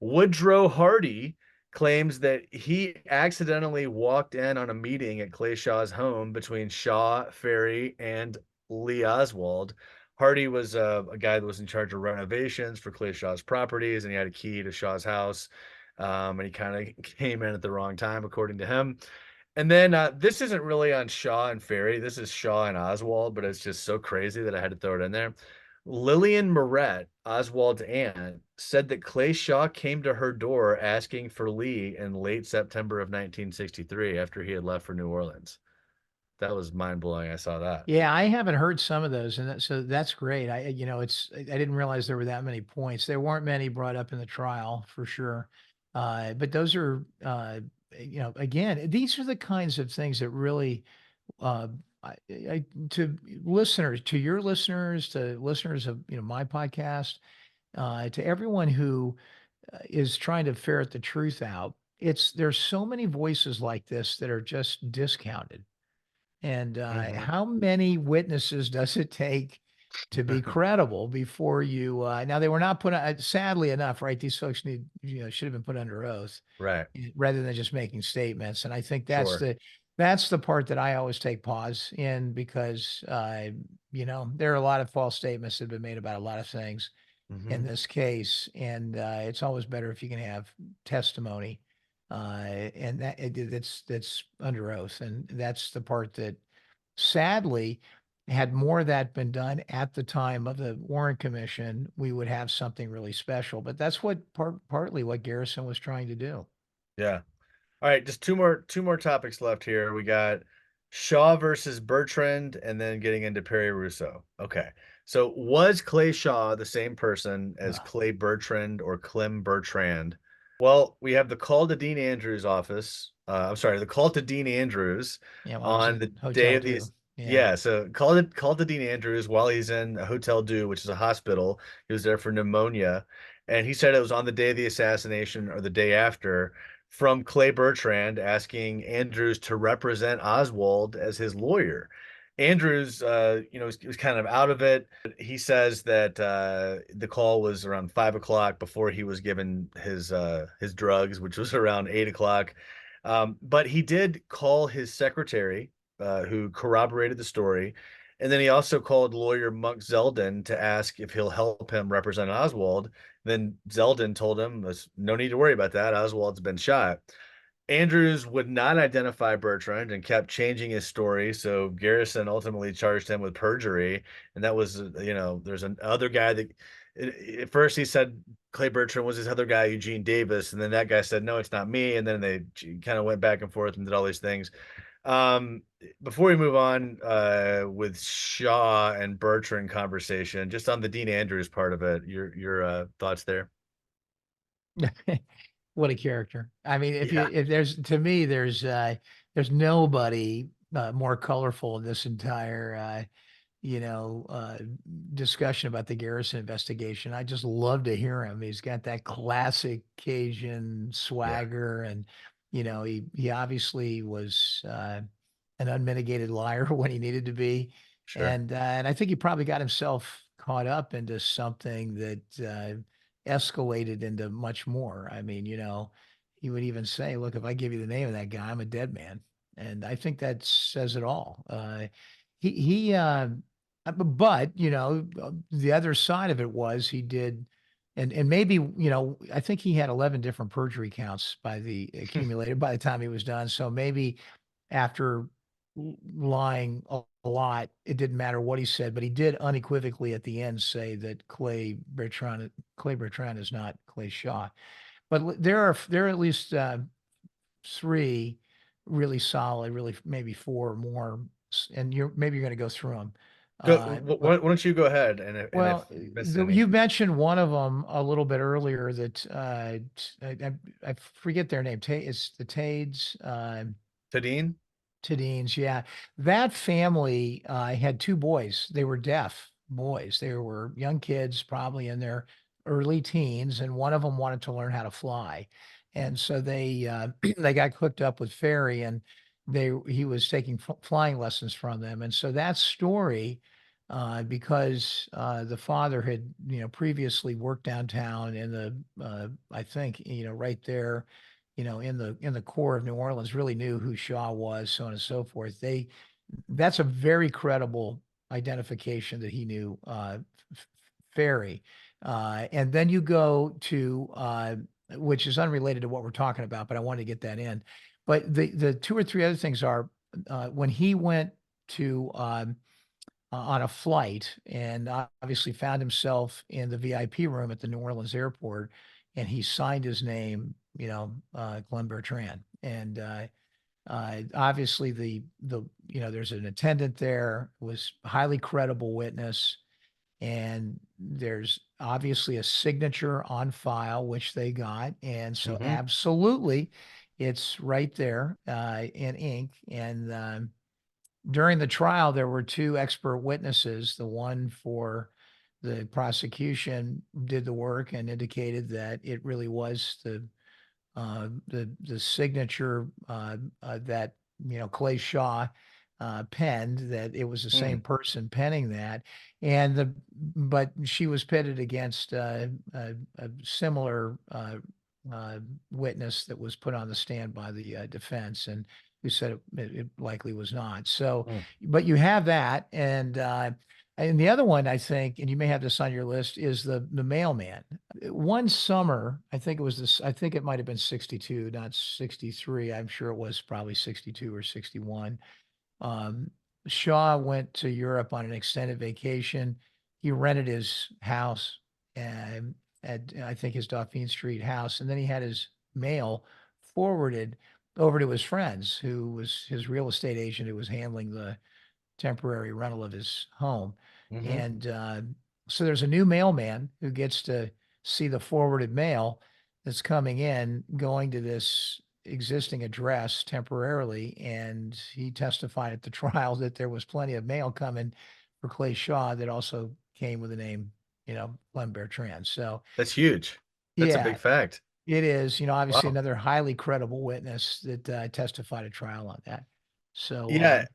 Woodrow Hardy claims that he accidentally walked in on a meeting at Clay Shaw's home between Shaw, Ferrie, and Lee Oswald. Hardy was a guy that was in charge of renovations for Clay Shaw's properties, and he had a key to Shaw's house. And he kind of came in at the wrong time, according to him. And then this isn't really on Shaw and Ferrie. This is Shaw and Oswald, but it's just so crazy that I had to throw it in there. Lillian Moret, Oswald's aunt, said that Clay Shaw came to her door asking for Lee in late September of 1963 after he had left for New Orleans. That was mind blowing. I saw that. Yeah, I haven't heard some of those, and so that's great. I didn't realize there were that many points. There weren't many brought up in the trial for sure, but those are, again, these are the kinds of things that really, uh, to listeners, to your listeners, to listeners of my podcast, to everyone who is trying to ferret the truth out. There's so many voices like this that are just discounted. And Hmm. how many witnesses does it take to be credible before you? Now they were not put on. Sadly enough, right? These folks should have been put under oath Right. rather than just making statements. And I think that's Sure. the part that I always take pause in because there are a lot of false statements that have been made about a lot of things in Hmm. this case, and it's always better if you can have testimony, and that's under oath, and that's the part that sadly, had more of that been done at the time of the Warren Commission, we would have something really special. But that's what partly what Garrison was trying to do. Yeah. All right, just two more topics left here. We got Shaw versus Bertrand, and then getting into Perry Russo. Okay. So was Clay Shaw the same person as Ugh. Clay Bertrand or Clem Bertrand? Well, we have the call to Dean Andrews' office. I'm sorry, the call to Dean Andrews Yeah, while he's on the in day Hotel of these. Do. Yeah. Yeah, so called to Dean Andrews while he's in a Hotel Do, which is a hospital. He was there for pneumonia, and he said it was on the day of the assassination or the day after, from Clay Bertrand asking Andrews to represent Oswald as his lawyer. Andrews, was kind of out of it. He says that the call was around 5 o'clock before he was given his drugs, which was around 8 o'clock. But he did call his secretary, who corroborated the story, and then he also called lawyer Monk Zeldin to ask if he'll help him represent Oswald. Then Zeldin told him, "There's no need to worry about that. Oswald's been shot." Andrews would not identify Bertrand and kept changing his story. So Garrison ultimately charged him with perjury. And that was, there's another guy that at first he said Clay Bertrand was his other guy, Eugene Davis. And then that guy said, no, it's not me. And then they kind of went back and forth and did all these things. Um, Before we move on with Shaw and Bertrand conversation, just on the Dean Andrews part of it, your thoughts there? What a character. I mean, Yeah, if there's to me, there's nobody more colorful in this entire you know, uh, discussion about the Garrison investigation. I just love to hear him. He's got that classic Cajun yeah, swagger, and he obviously was an unmitigated liar when he needed to be, sure. and I think he probably got himself caught up into something that escalated into much more. I mean, he would even say, "Look, if I give you the name of that guy, I'm a dead man," and I think that says it all. But the other side of it was he did, and maybe I think he had 11 different perjury counts by the accumulated by the time he was done. So maybe after lying a lot, it didn't matter what he said, but he did unequivocally at the end say that Clay Bertrand is not Clay Shaw. But there are at least three really solid, really maybe four or more, and maybe you're going to go through them. Go, But why don't you go ahead, and if well, you missed any, you mentioned one of them a little bit earlier that I forget their name. It's the Tades. Tadine? Tadines, yeah. That family had two boys. They were deaf boys. They were young kids, probably in their early teens, and one of them wanted to learn how to fly. And so they they got hooked up with Ferry, and he was taking flying lessons from them. And so that story, because the father had previously worked downtown in the I think right there in the core of New Orleans, really knew who Shaw was, so on and so forth. That's a very credible identification that he knew Ferry. And then you go to which is unrelated to what we're talking about, but I wanted to get that in. But the two or three other things are when he went to on a flight and obviously found himself in the VIP room at the New Orleans airport, and he signed his name, Glenn Bertrand. And obviously there's an attendant there, was a highly credible witness, and there's obviously a signature on file, which they got. And so Hmm. absolutely it's right there in ink. And during the trial, there were two expert witnesses. The one for the prosecution did the work and indicated that it really was the signature that Clay Shaw penned, that it was the Hmm. same person penning that, and but she was pitted against a similar witness that was put on the stand by the defense, and who said it likely was not. So, Hmm. but you have that, and the other one, I think, and you may have this on your list, is the mailman. One summer, I think it was this, I think it might have been 62, not 63. I'm sure it was probably 62 or 61. Um, Shaw went to Europe on an extended vacation. He rented his house at I think his Dauphine Street house, and then he had his mail forwarded over to his friends, who was his real estate agent who was handling the temporary rental of his home. Hmm. And so there's a new mailman who gets to see the forwarded mail that's coming in, going to this existing address temporarily. And he testified at the trial that there was plenty of mail coming for Clay Shaw that also came with the name, Clem Bertrand. So, That's huge. That's a yeah, big fact. it is, obviously Wow. another highly credible witness that testified at trial on that. So, Yeah.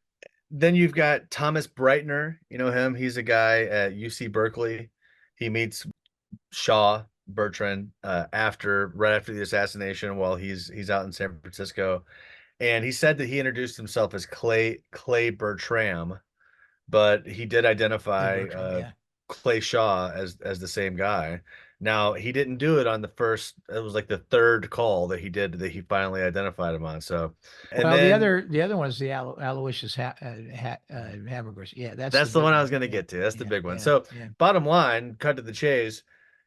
Then you've got Thomas Breitner. You know him. He's a guy at UC Berkeley. He meets Shaw Bertrand right after the assassination while he's out in San Francisco. And he said that he introduced himself as Clay Bertram, but he did Clay identify Bertrand, yeah. Clay Shaw as the same guy. Now he didn't do it on the first. It was like the third call that he did that he finally identified him on. So, and Well, the then other the other one is the Aloysius Hamburgers. Yeah, that's the that's the big one I one. was going to Yeah, get to. That's the yeah, big one. yeah, So, yeah. bottom line, cut to the chase.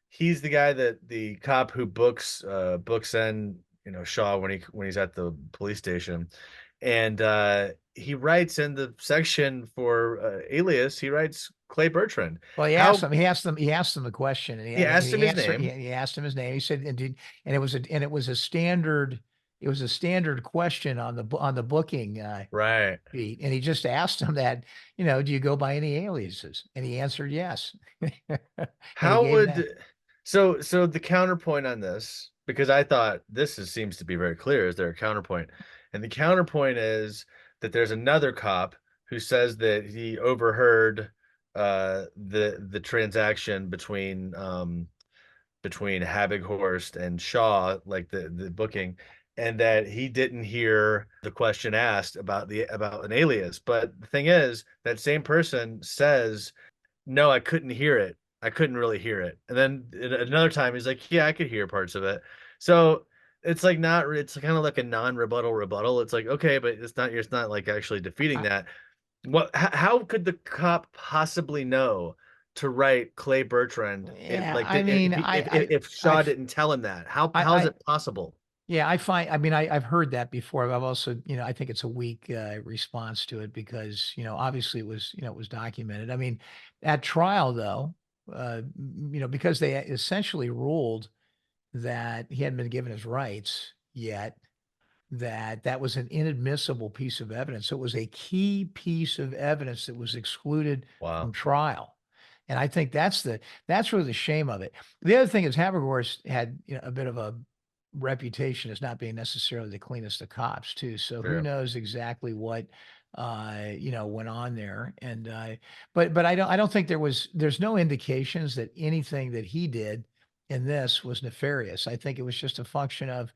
He's the guy that the cop who books in, Shaw when he's at the police station, and he writes in the section for alias. He writes Clay Bertrand. Well, How he asked him a question, and he asked him he his answered. name, He asked him his name. He said, and it was a standard. It was a standard question on the booking right? sheet, and he just asked him that, do you go by any aliases? And he answered yes, and he How gave that. would so the counterpoint on this, because I thought seems to be very clear, is there a counterpoint? And the counterpoint is that there's another cop who says that he overheard the transaction between Habighorst and Shaw, like the booking, and that he didn't hear the question asked about an alias. But the thing is, that same person says, no, I couldn't hear it. I couldn't really hear it. And then another time he's like, yeah, I could hear parts of it. So it's like not, it's kind of like a non-rebuttal rebuttal. It's like, okay, but it's not like actually defeating I, that. How could the cop possibly know to write Clay Bertrand if yeah, like I mean, if Shaw didn't tell him that? How is I it possible? Yeah, I mean, I've heard that before. But I've also, I think it's a weak response to it because, obviously it was documented. I mean, at trial though, because they essentially ruled that he hadn't been given his rights yet, that was an inadmissible piece of evidence. So it was a key piece of evidence that was excluded from Wow. trial. And I think that's really the shame of it. The other thing is Habergorst had, a bit of a reputation as not being necessarily the cleanest of cops too. So who True. knows exactly what went on there. And but I don't think there's no indications that anything that he did in this was nefarious. I think it was just a function of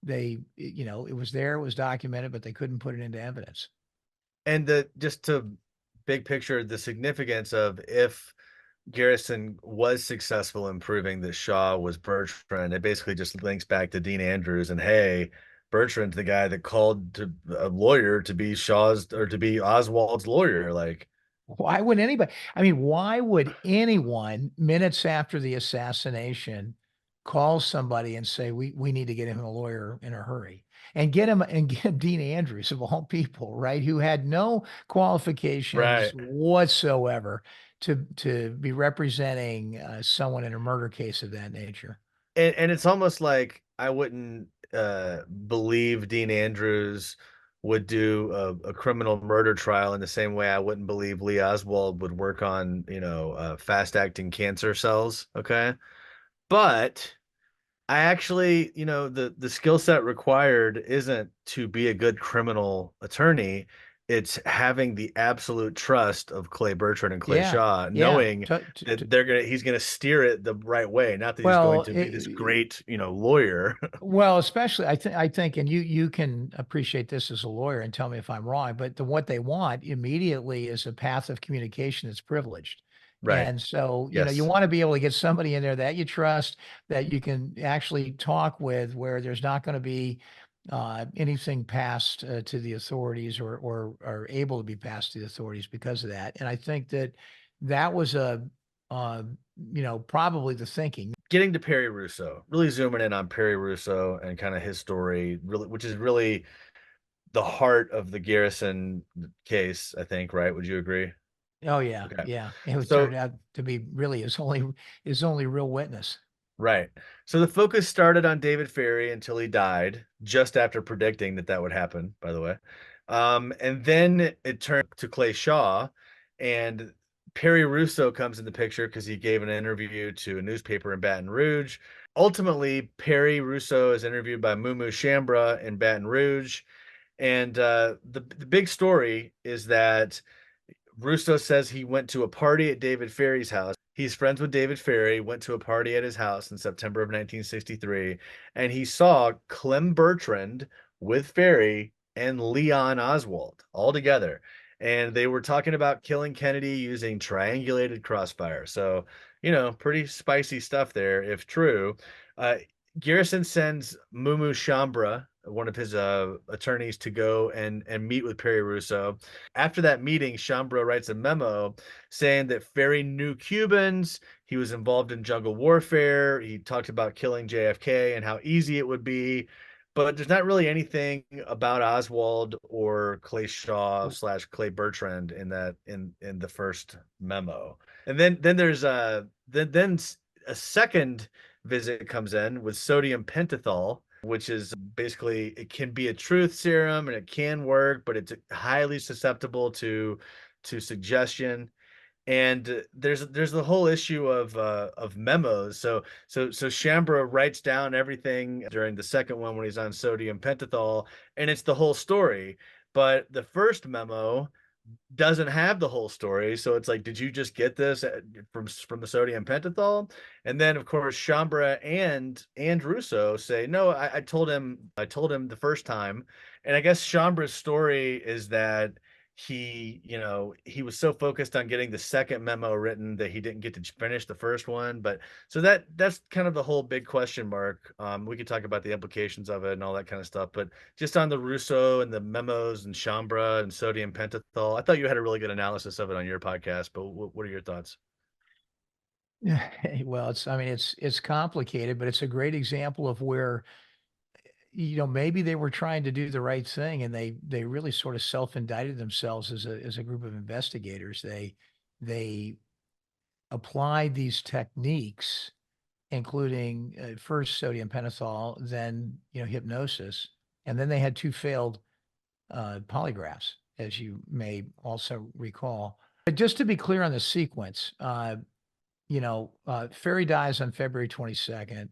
it was there, it was documented, but they couldn't put it into evidence. And the just to big picture, the significance of if Garrison was successful in proving that Shaw was Bertrand, it basically just links back to Dean Andrews and hey, Bertrand's the guy that called to a lawyer to be Shaw's or to be Oswald's lawyer. Like, Why would anybody? I mean, why would anyone minutes after the assassination call somebody and say we need to get him a lawyer in a hurry and get Dean Andrews of all people, right? Who had no qualifications right. whatsoever to be representing someone in a murder case of that nature. And it's almost like I wouldn't believe Dean Andrews would do a criminal murder trial in the same way I wouldn't believe Lee Oswald would work on, fast acting cancer cells. Okay. But I actually, the skill set required isn't to be a good criminal attorney. It's having the absolute trust of Clay Bertrand and Clay Yeah, Shaw, yeah. knowing that he's gonna steer it the right way, not that he's going Well, to be this great, lawyer. well, especially I think, and you can appreciate this as a lawyer and tell me if I'm wrong, but what they want immediately is a path of communication that's privileged. Right. And so, you Yes. want to be able to get somebody in there that you trust, that you can actually talk with, where there's not going to be anything passed to the authorities or able to be passed to the authorities because of that. And I think that was probably the thinking. getting to Perry Russo, really zooming in on Perry Russo and kind of his story, really, which is really the heart of the Garrison case, I think, right? Would you agree? Oh yeah, Okay. yeah. It would turn So, out to be really his only real witness. right. So the focus started on David Ferrie until he died, just after predicting that that would happen, by the way. And then it turned to Clay Shaw, and Perry Russo comes in the picture because he gave an interview to a newspaper in Baton Rouge. Ultimately, Perry Russo is interviewed by Mumu Shambra in Baton Rouge. And the big story is that Russo says he went to a party at David Ferrie's house. He's friends with David Ferrie, went to a party at his house in September of 1963, and he saw Clem Bertrand with Ferrie and Leon Oswald all together. And they were talking about killing Kennedy using triangulated crossfire. So, pretty spicy stuff there, if true. Uh, Garrison sends Mumu Shambra, one of his attorneys, to go and meet with Perry Russo. After that meeting, Shambra writes a memo saying that Ferrie knew Cubans. He was involved in jungle warfare. He talked about killing JFK and how easy it would be. But there's not really anything about Oswald or Clay Shaw slash Clay Bertrand in the first memo. And then there's then a second visit comes in with sodium pentothal, which is basically, it can be a truth serum and it can work, but it's highly susceptible to suggestion. And there's the whole issue of memos. So Shambra writes down everything during the second one when he's on sodium pentothal, and it's the whole story. But the first memo doesn't have the whole story. So it's like, did you just get this from the sodium pentothal? And then of course Shambra and Russo say, no, I told him the first time. And I guess Shambra's story is that he was so focused on getting the second memo written that he didn't get to finish the first one. But so that's kind of the whole big question mark. We could talk about the implications of it and all that kind of stuff, but just on the Russo and the memos and Shambra and sodium pentothal, I thought you had a really good analysis of it on your podcast, but what are your thoughts? Yeah. Well, it's complicated, but it's a great example of where, maybe they were trying to do the right thing and they really sort of self-indicted themselves as a group of investigators. They applied these techniques, including first sodium pentothal, then hypnosis, and then they had two failed polygraphs, as you may also recall. But just to be clear on the sequence, Ferry dies on February 22nd.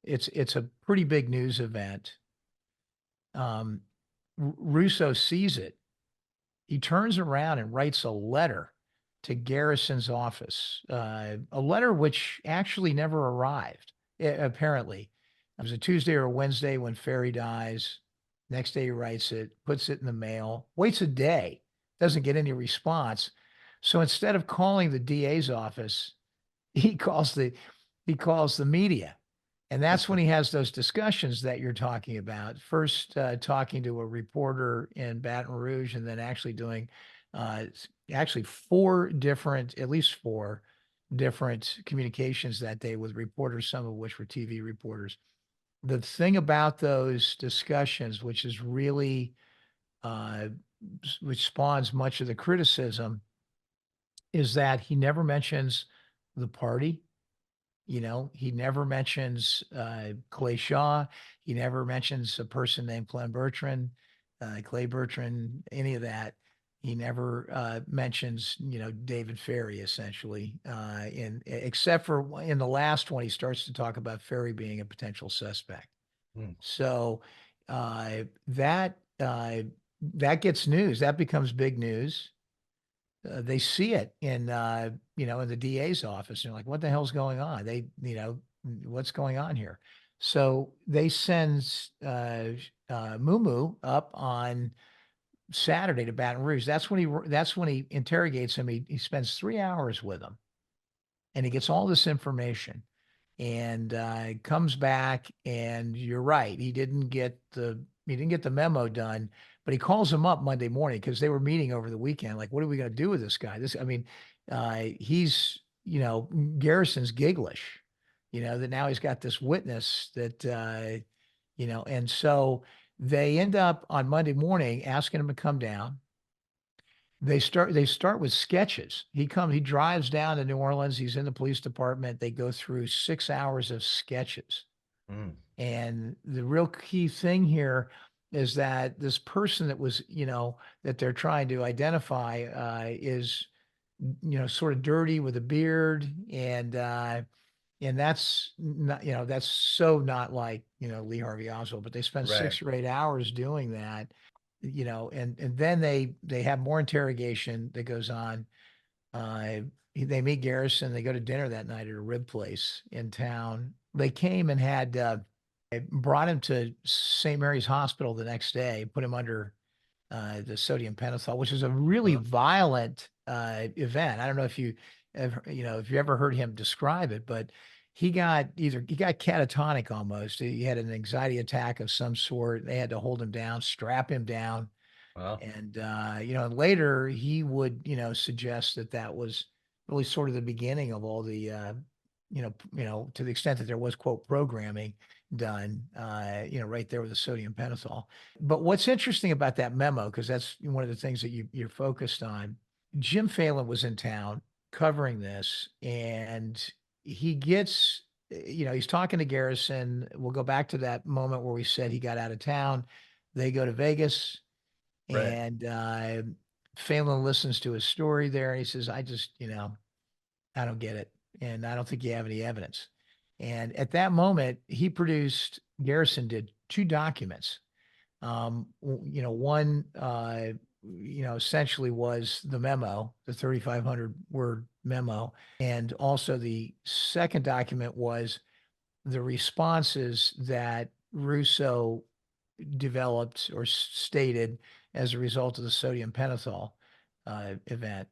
It's a pretty big news event. Russo sees it. He turns around and writes a letter to Garrison's office, a letter which actually never arrived, apparently. It was a Tuesday or a Wednesday when Ferry dies. Next day he writes it, puts it in the mail, waits a day, doesn't get any response. So instead of calling the DA's office, he calls the media. And that's when he has those discussions that you're talking about. First, talking to a reporter in Baton Rouge, and then actually doing actually at least four different communications that day with reporters, some of which were TV reporters. The thing about those discussions, which is really, which spawns much of the criticism, is that he never mentions the party. He never mentions Clay Shaw. He never mentions a person named Clay Bertrand, any of that. He never mentions, David Ferrie, essentially, except for in the last one, he starts to talk about Ferrie being a potential suspect. Hmm. So that gets news. That becomes big news. They see it in the DA's office. And they're like, what the hell's going on? What's going on here? So they send Mumu up on Saturday to Baton Rouge. That's when he interrogates him. He spends 3 hours with him, and he gets all this information, and comes back. And you're right, he didn't get the memo done, but he calls him up Monday morning because they were meeting over the weekend. Like, what are we going to do with this guy? He's Garrison's gigglish. that now he's got this witness that, and so they end up on Monday morning asking him to come down. They start with sketches. He drives down to New Orleans. He's in the police department. They go through 6 hours of sketches. Mm. And the real key thing here is that this person that was, that they're trying to identify, is, sort of dirty with a beard, and that's not, that's so not like, Lee Harvey Oswald, but they spend Right. 6 or 8 hours doing that, and then they have more interrogation that goes on. They meet Garrison. They go to dinner that night at a rib place in town. They came and had brought him to St. Mary's Hospital the next day, put him under the sodium pentothal, which is a really violent event. I don't know if you if you ever heard him describe it, but he got catatonic almost. He had an anxiety attack of some sort. They had to hold him down, strap him down. Wow. And and later he would, suggest that that was really sort of the beginning of all the to the extent that there was quote programming done, right there with the sodium pentothal. But what's interesting about that memo, because that's one of the things that you're focused on, Jim Phelan was in town covering this, and he gets, he's talking to Garrison. We'll go back to that moment where we said he got out of town. They go to Vegas, Right. and Phelan listens to his story there, and he says, I just, I don't get it. And I don't think you have any evidence. And at that moment, Garrison did two documents. One, essentially was the memo, the 3,500 word memo. And also the second document was the responses that Russo developed or stated as a result of the sodium pentothal event.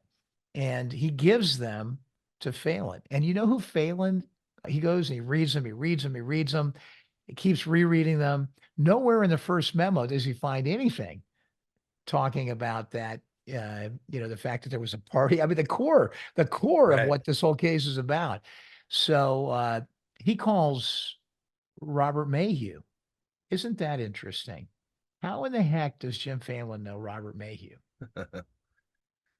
And he gives them to Phelan. And you know who Phelan, he goes and he reads them, he reads them, he reads them. He keeps rereading them. Nowhere in the first memo does he find anything talking about that, the fact that there was a party. I mean, the core of Right. what this whole case is about. So he calls Robert Mayhew. Isn't that interesting? How in the heck does Jim Phelan know Robert Mayhew?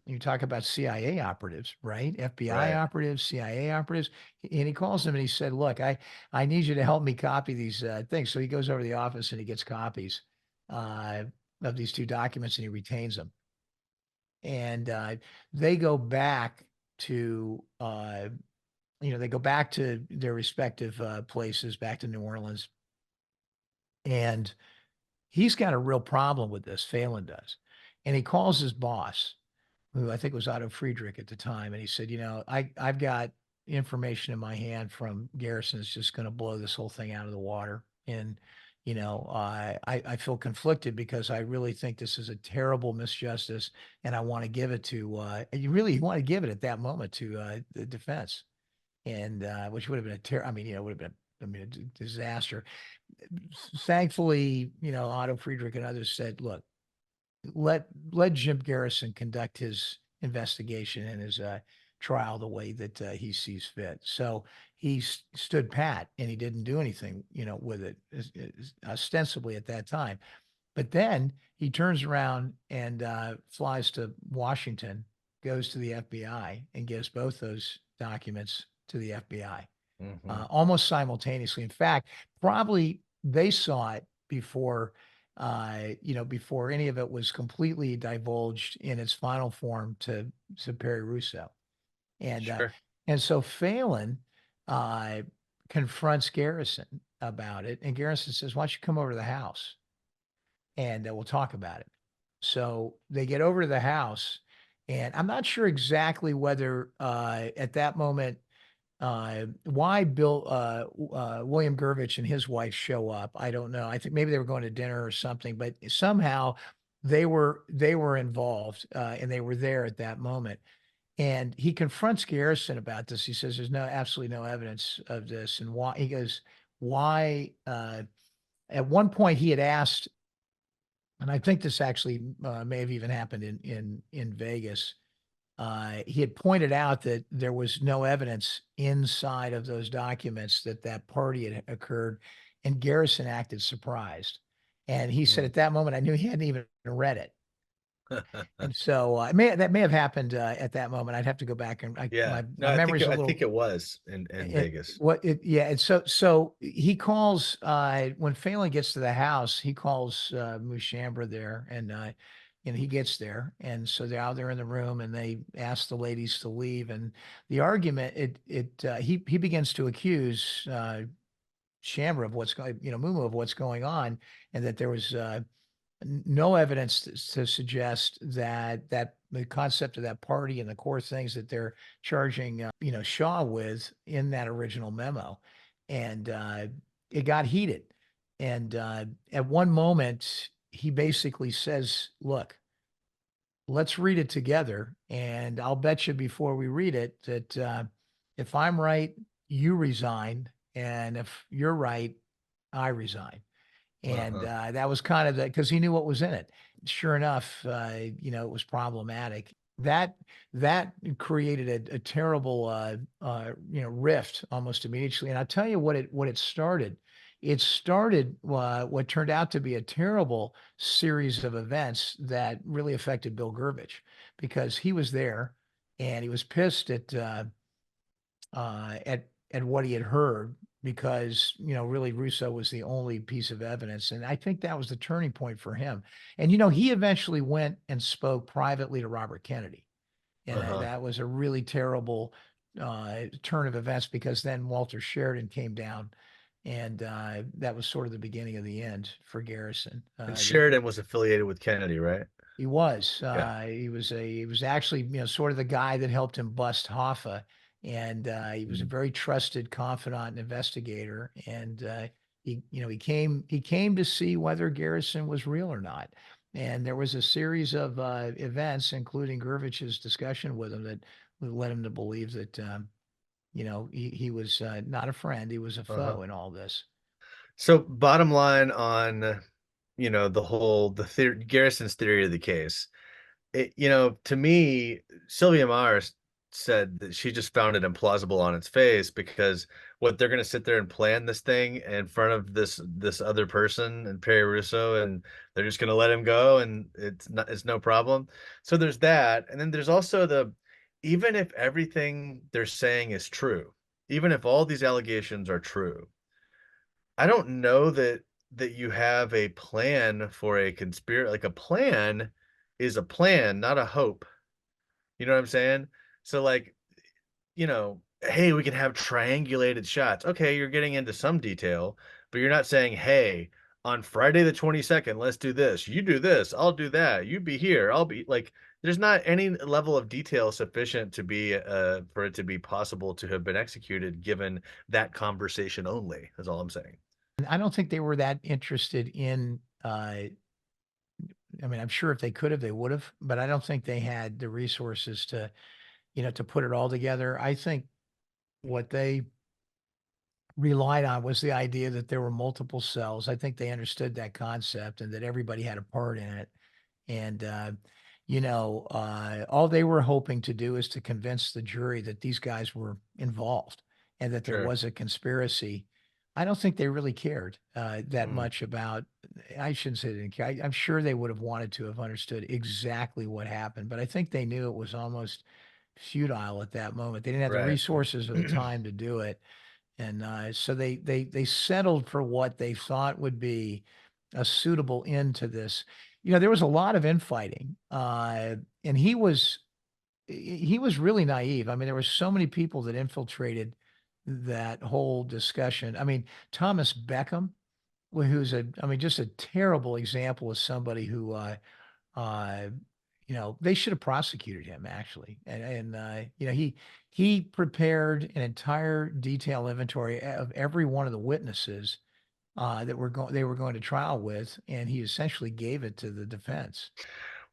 You talk about CIA operatives, right? FBI Right. operatives, CIA operatives. And he calls them and he said, look, I need you to help me copy these things. So he goes over to the office and he gets copies of these two documents and he retains them. And they go back to, they go back to their respective places, back to New Orleans. And he's got a real problem with this, Phelan does. And he calls his boss, who I think was Otto Friedrich at the time. And he said, I've got information in my hand from Garrison that's just going to blow this whole thing out of the water. And, I feel conflicted because I really think this is a terrible misjustice. And I want to give it to, you want to give it at that moment to the defense. And which would have been it would have been, a disaster. Thankfully, Otto Friedrich and others said, look, let Jim Garrison conduct his investigation and his trial the way that he sees fit. So he stood pat and he didn't do anything, with it ostensibly at that time. But then he turns around and flies to Washington, goes to the FBI and gives both those documents to the FBI almost simultaneously. In fact, probably they saw it before before any of it was completely divulged in its final form to Perry Russo. And Sure. so Phelan confronts Garrison about it, and Garrison says, "Why don't you come over to the house, and we'll talk about it." So they get over to the house, and I'm not sure exactly whether at that moment why William Gervich and his wife show up. I don't know. I think maybe they were going to dinner or something, but somehow they were involved and they were there at that moment. And he confronts Garrison about this. He says, "There's absolutely no evidence of this." And why? He goes, "Why?" At one point, he had asked, and I think this actually may have even happened in Vegas. he had pointed out that there was no evidence inside of those documents that that party had occurred, and Garrison acted surprised. And he said, Mm. at that moment, I knew he hadn't even read it. And so that may have happened at that moment. I'd have to go back and Yeah. No, my memory's a I little. think it was in Vegas. Yeah, and so he calls when Phelan gets to the house, he calls Mushambra there, and he gets there, and so they're out there in the room, and they ask the ladies to leave, and the argument he begins to accuse Shambra of what's going, Mumu of what's going on, and that there was no evidence to suggest that the concept of that party and the core things that they're charging, Shaw with in that original memo. And it got heated. And at one moment, he basically says, look, let's read it together. And I'll bet you before we read it that if I'm right, you resign. And if you're right, I resign. And Uh-huh. that was kind of because he knew what was in it. Sure enough, it was problematic. That created a terrible, rift almost immediately. And I'll tell you what it started. It started what turned out to be a terrible series of events that really affected Bill Gurvich because he was there and he was pissed at what he had heard because really Russo was the only piece of evidence, and I think that was the turning point for him. And he eventually went and spoke privately to Robert Kennedy, and Uh-huh. that was a really terrible turn of events because then Walter Sheridan came down, and that was sort of the beginning of the end for Garrison. And Sheridan was affiliated with Kennedy, right? He was. Yeah. He was actually, sort of the guy that helped him bust Hoffa, and he was a Mhm. very trusted confidant and investigator. And he came to see whether Garrison was real or not. And there was a series of events, including Gurvich's discussion with him, that led him to believe that he was not a friend; he was a Uh-huh. foe in all this. So bottom line on, the theory, Garrison's theory of the case. To me, Sylvia Mars said that she just found it implausible on its face because what they're going to sit there and plan this thing in front of this other person and Perry Russo, and they're just going to let him go, and it's no problem. So there's that, and then there's also even if everything they're saying is true, even if all these allegations are true, I don't know that you have a plan for a conspiracy. Like a plan is a plan, not a hope. You know what I'm saying? So like, hey, we can have triangulated shots. Okay, you're getting into some detail, but you're not saying, hey, on Friday the 22nd, let's do this. You do this, I'll do that. You be here, I'll be like, there's not any level of detail sufficient to be for it to be possible to have been executed given that conversation only, is all I'm saying. And I don't think they were that interested in I mean, I'm sure if they could have, they would have, but I don't think they had the resources to put it all together. I think what they relied on was the idea that there were multiple cells. I think they understood that concept and that everybody had a part in it. And, all they were hoping to do is to convince the jury that these guys were involved and that there Sure. was a conspiracy. I don't think they really cared that Mm. much about. I shouldn't say they didn't care. I'm sure they would have wanted to have understood exactly what happened, but I think they knew it was almost futile at that moment. They didn't have the Right. resources or the time to do it, and so they settled for what they thought would be a suitable end to this. There was a lot of infighting, and he was really naive. I mean, there were so many people that infiltrated that whole discussion. I mean, Thomas Beckham, who's just a terrible example of somebody who, uh, they should have prosecuted him actually. He prepared an entire detailed inventory of every one of the witnesses they were going to trial with, and he essentially gave it to the defense.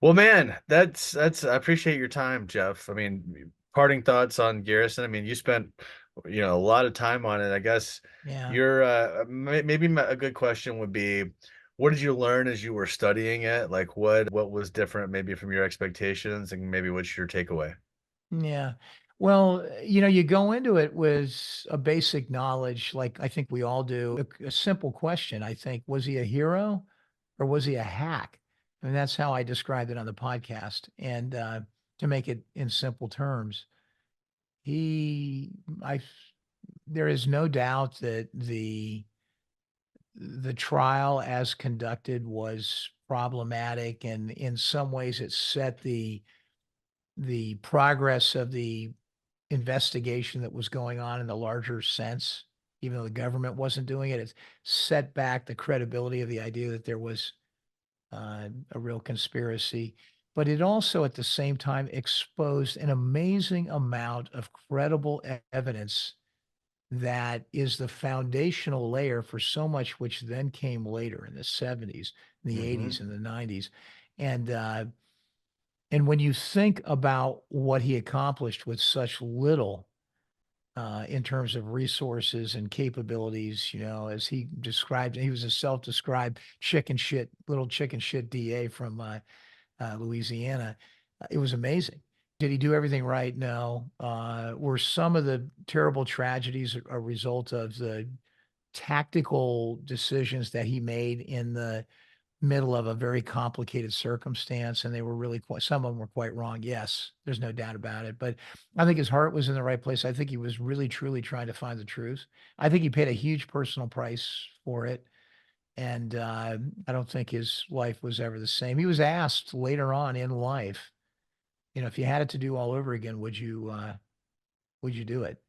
Well, man, that's I appreciate your time, Jeff. I mean, parting thoughts on Garrison. I mean, you spent, a lot of time on it. I guess Yeah. maybe a good question would be, what did you learn as you were studying it? Like what was different maybe from your expectations, and maybe what's your takeaway? Yeah. Well, you go into it with a basic knowledge, like I think we all do. A simple question, I think, was he a hero or was he a hack? I mean, that's how I described it on the podcast. And to make it in simple terms, he, I, there is no doubt that the trial as conducted was problematic, and in some ways it set the progress of the investigation that was going on in the larger sense, even though the government wasn't doing it. It set back the credibility of the idea that there was a real conspiracy. But it also, at the same time, exposed an amazing amount of credible evidence that is the foundational layer for so much which then came later in the 70s, in the Hmm. 80s, and the 90s. And and when you think about what he accomplished with such little in terms of resources and capabilities, as he described, he was a self-described little chicken shit DA from Louisiana. It was amazing. Did he do everything right? No. Were some of the terrible tragedies a result of the tactical decisions that he made in the middle of a very complicated circumstance, and they were really some of them were quite wrong? Yes, there's no doubt about it. But I think his heart was in the right place. I think he was really truly trying to find the truth. I think he paid a huge personal price for it. And I don't think his life was ever the same. He was asked later on in life, if you had it to do all over again, would you do it?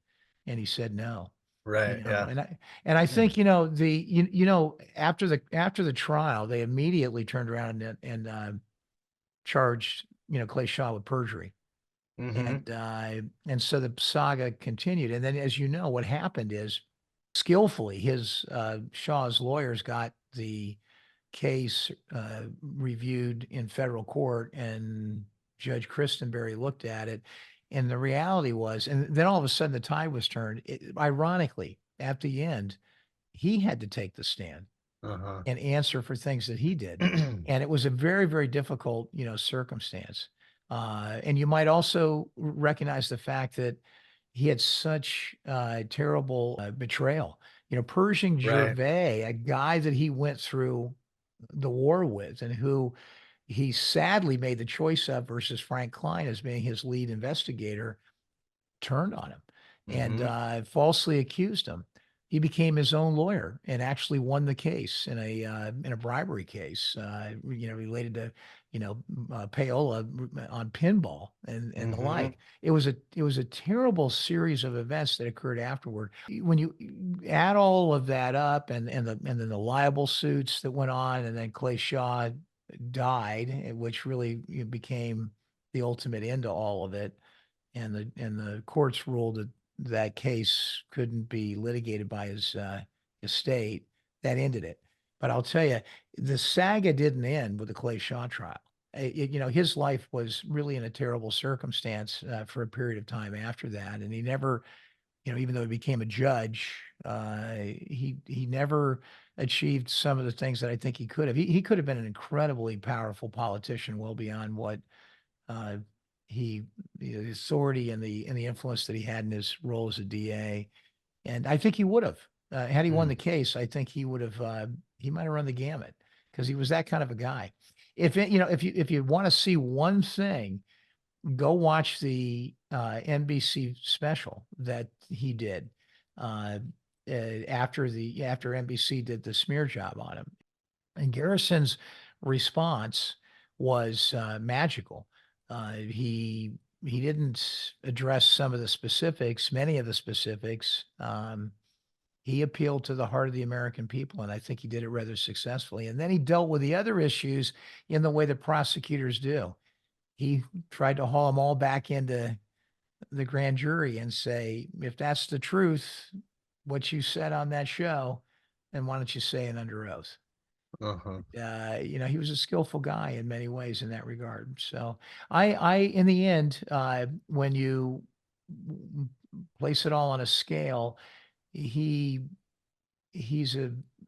And he said no. Right. Yeah. And I think, after the trial, they immediately turned around and charged, Clay Shaw with perjury. Hmm. And so the saga continued. And then, as you know, what happened is, skillfully, his Shaw's lawyers got the case reviewed in federal court, and Judge Christenberry looked at it. And the reality was, and then all of a sudden the tide was turned. Ironically, at the end, he had to take the stand Uh-huh. and answer for things that he did. And it was a very, very difficult, circumstance. And you might also recognize the fact that he had such terrible betrayal. Pershing Right. Gervais, a guy that he went through the war with, and who he sadly made the choice of versus Frank Klein as being his lead investigator, turned on him and Hmm. falsely accused him. He became his own lawyer and actually won the case in a bribery case, related to payola on pinball and the Hmm. like. It was a terrible series of events that occurred afterward. When you add all of that up, and then the libel suits that went on, and then Clay Shaw died, which really became the ultimate end to all of it, and the courts ruled that that case couldn't be litigated by his estate. That ended it. But I'll tell you, the saga didn't end with the Clay Shaw trial. His life was really in a terrible circumstance for a period of time after that, and he never, even though he became a judge, he never achieved some of the things that I think he could have. He could have been an incredibly powerful politician, well beyond what uh, he, the authority and the influence that he had in his role as a DA. And I think he would have, had he won the case. I think he would have, he might have run the gamut, because he was that kind of a guy. If you want to see one thing, go watch the NBC special that he did after NBC did the smear job on him. And Garrison's response was magical. He didn't address some of the specifics, many of the specifics. He appealed to the heart of the American people, and I think he did it rather successfully. And then he dealt with the other issues in the way that prosecutors do. He tried to haul them all back into the grand jury and say, if that's the truth, what you said on that show, then why don't you say it under oath? Uh-huh. He was a skillful guy in many ways in that regard. So in the end, when you place it all on a scale, he he's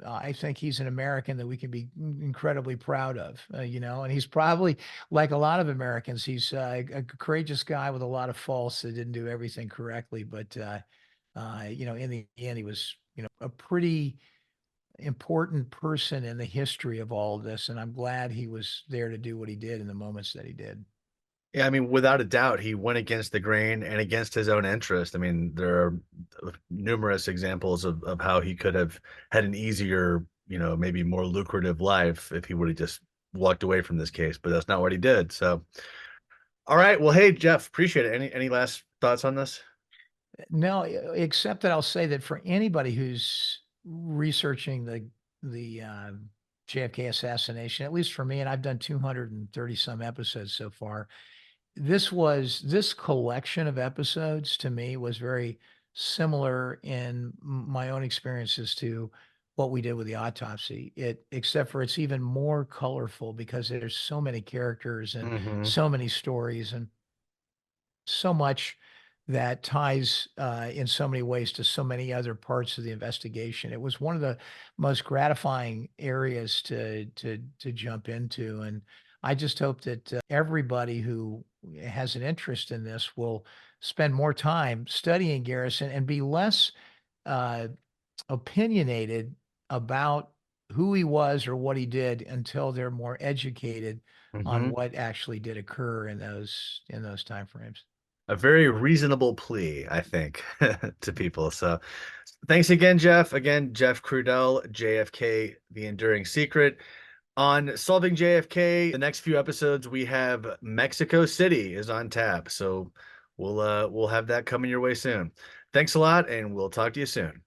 I think he's an American that we can be incredibly proud of, and he's probably like a lot of Americans. He's a courageous guy with a lot of faults that didn't do everything correctly, but in the end, he was, a pretty important person in the history of all of this, and I'm glad he was there to do what he did in the moments that he did. Yeah, I mean, without a doubt, he went against the grain and against his own interest. I mean, there are numerous examples of how he could have had an easier, maybe more lucrative life if he would have just walked away from this case, but that's not what he did. So, all right. Well, hey, Jeff, appreciate it. Any last thoughts on this? No, except that I'll say that for anybody who's researching the JFK assassination, at least for me, and I've done 230 some episodes so far, this collection of episodes to me was very similar in my own experiences to what we did with the autopsy. Except for it's even more colorful because there's so many characters and Hmm. so many stories and so much that ties in so many ways to so many other parts of the investigation. It was one of the most gratifying areas to jump into, and I just hope that everybody who has an interest in this will spend more time studying Garrison and be less uh, opinionated about who he was or what he did until they're more educated on Hmm. what actually did occur in those time frames. A very reasonable plea, I think, to people. So thanks again, Jeff. Again, Jeff Crudele, JFK, The Enduring Secret. On Solving JFK, the next few episodes we have Mexico City is on tap. So we'll have that coming your way soon. Thanks a lot, and we'll talk to you soon.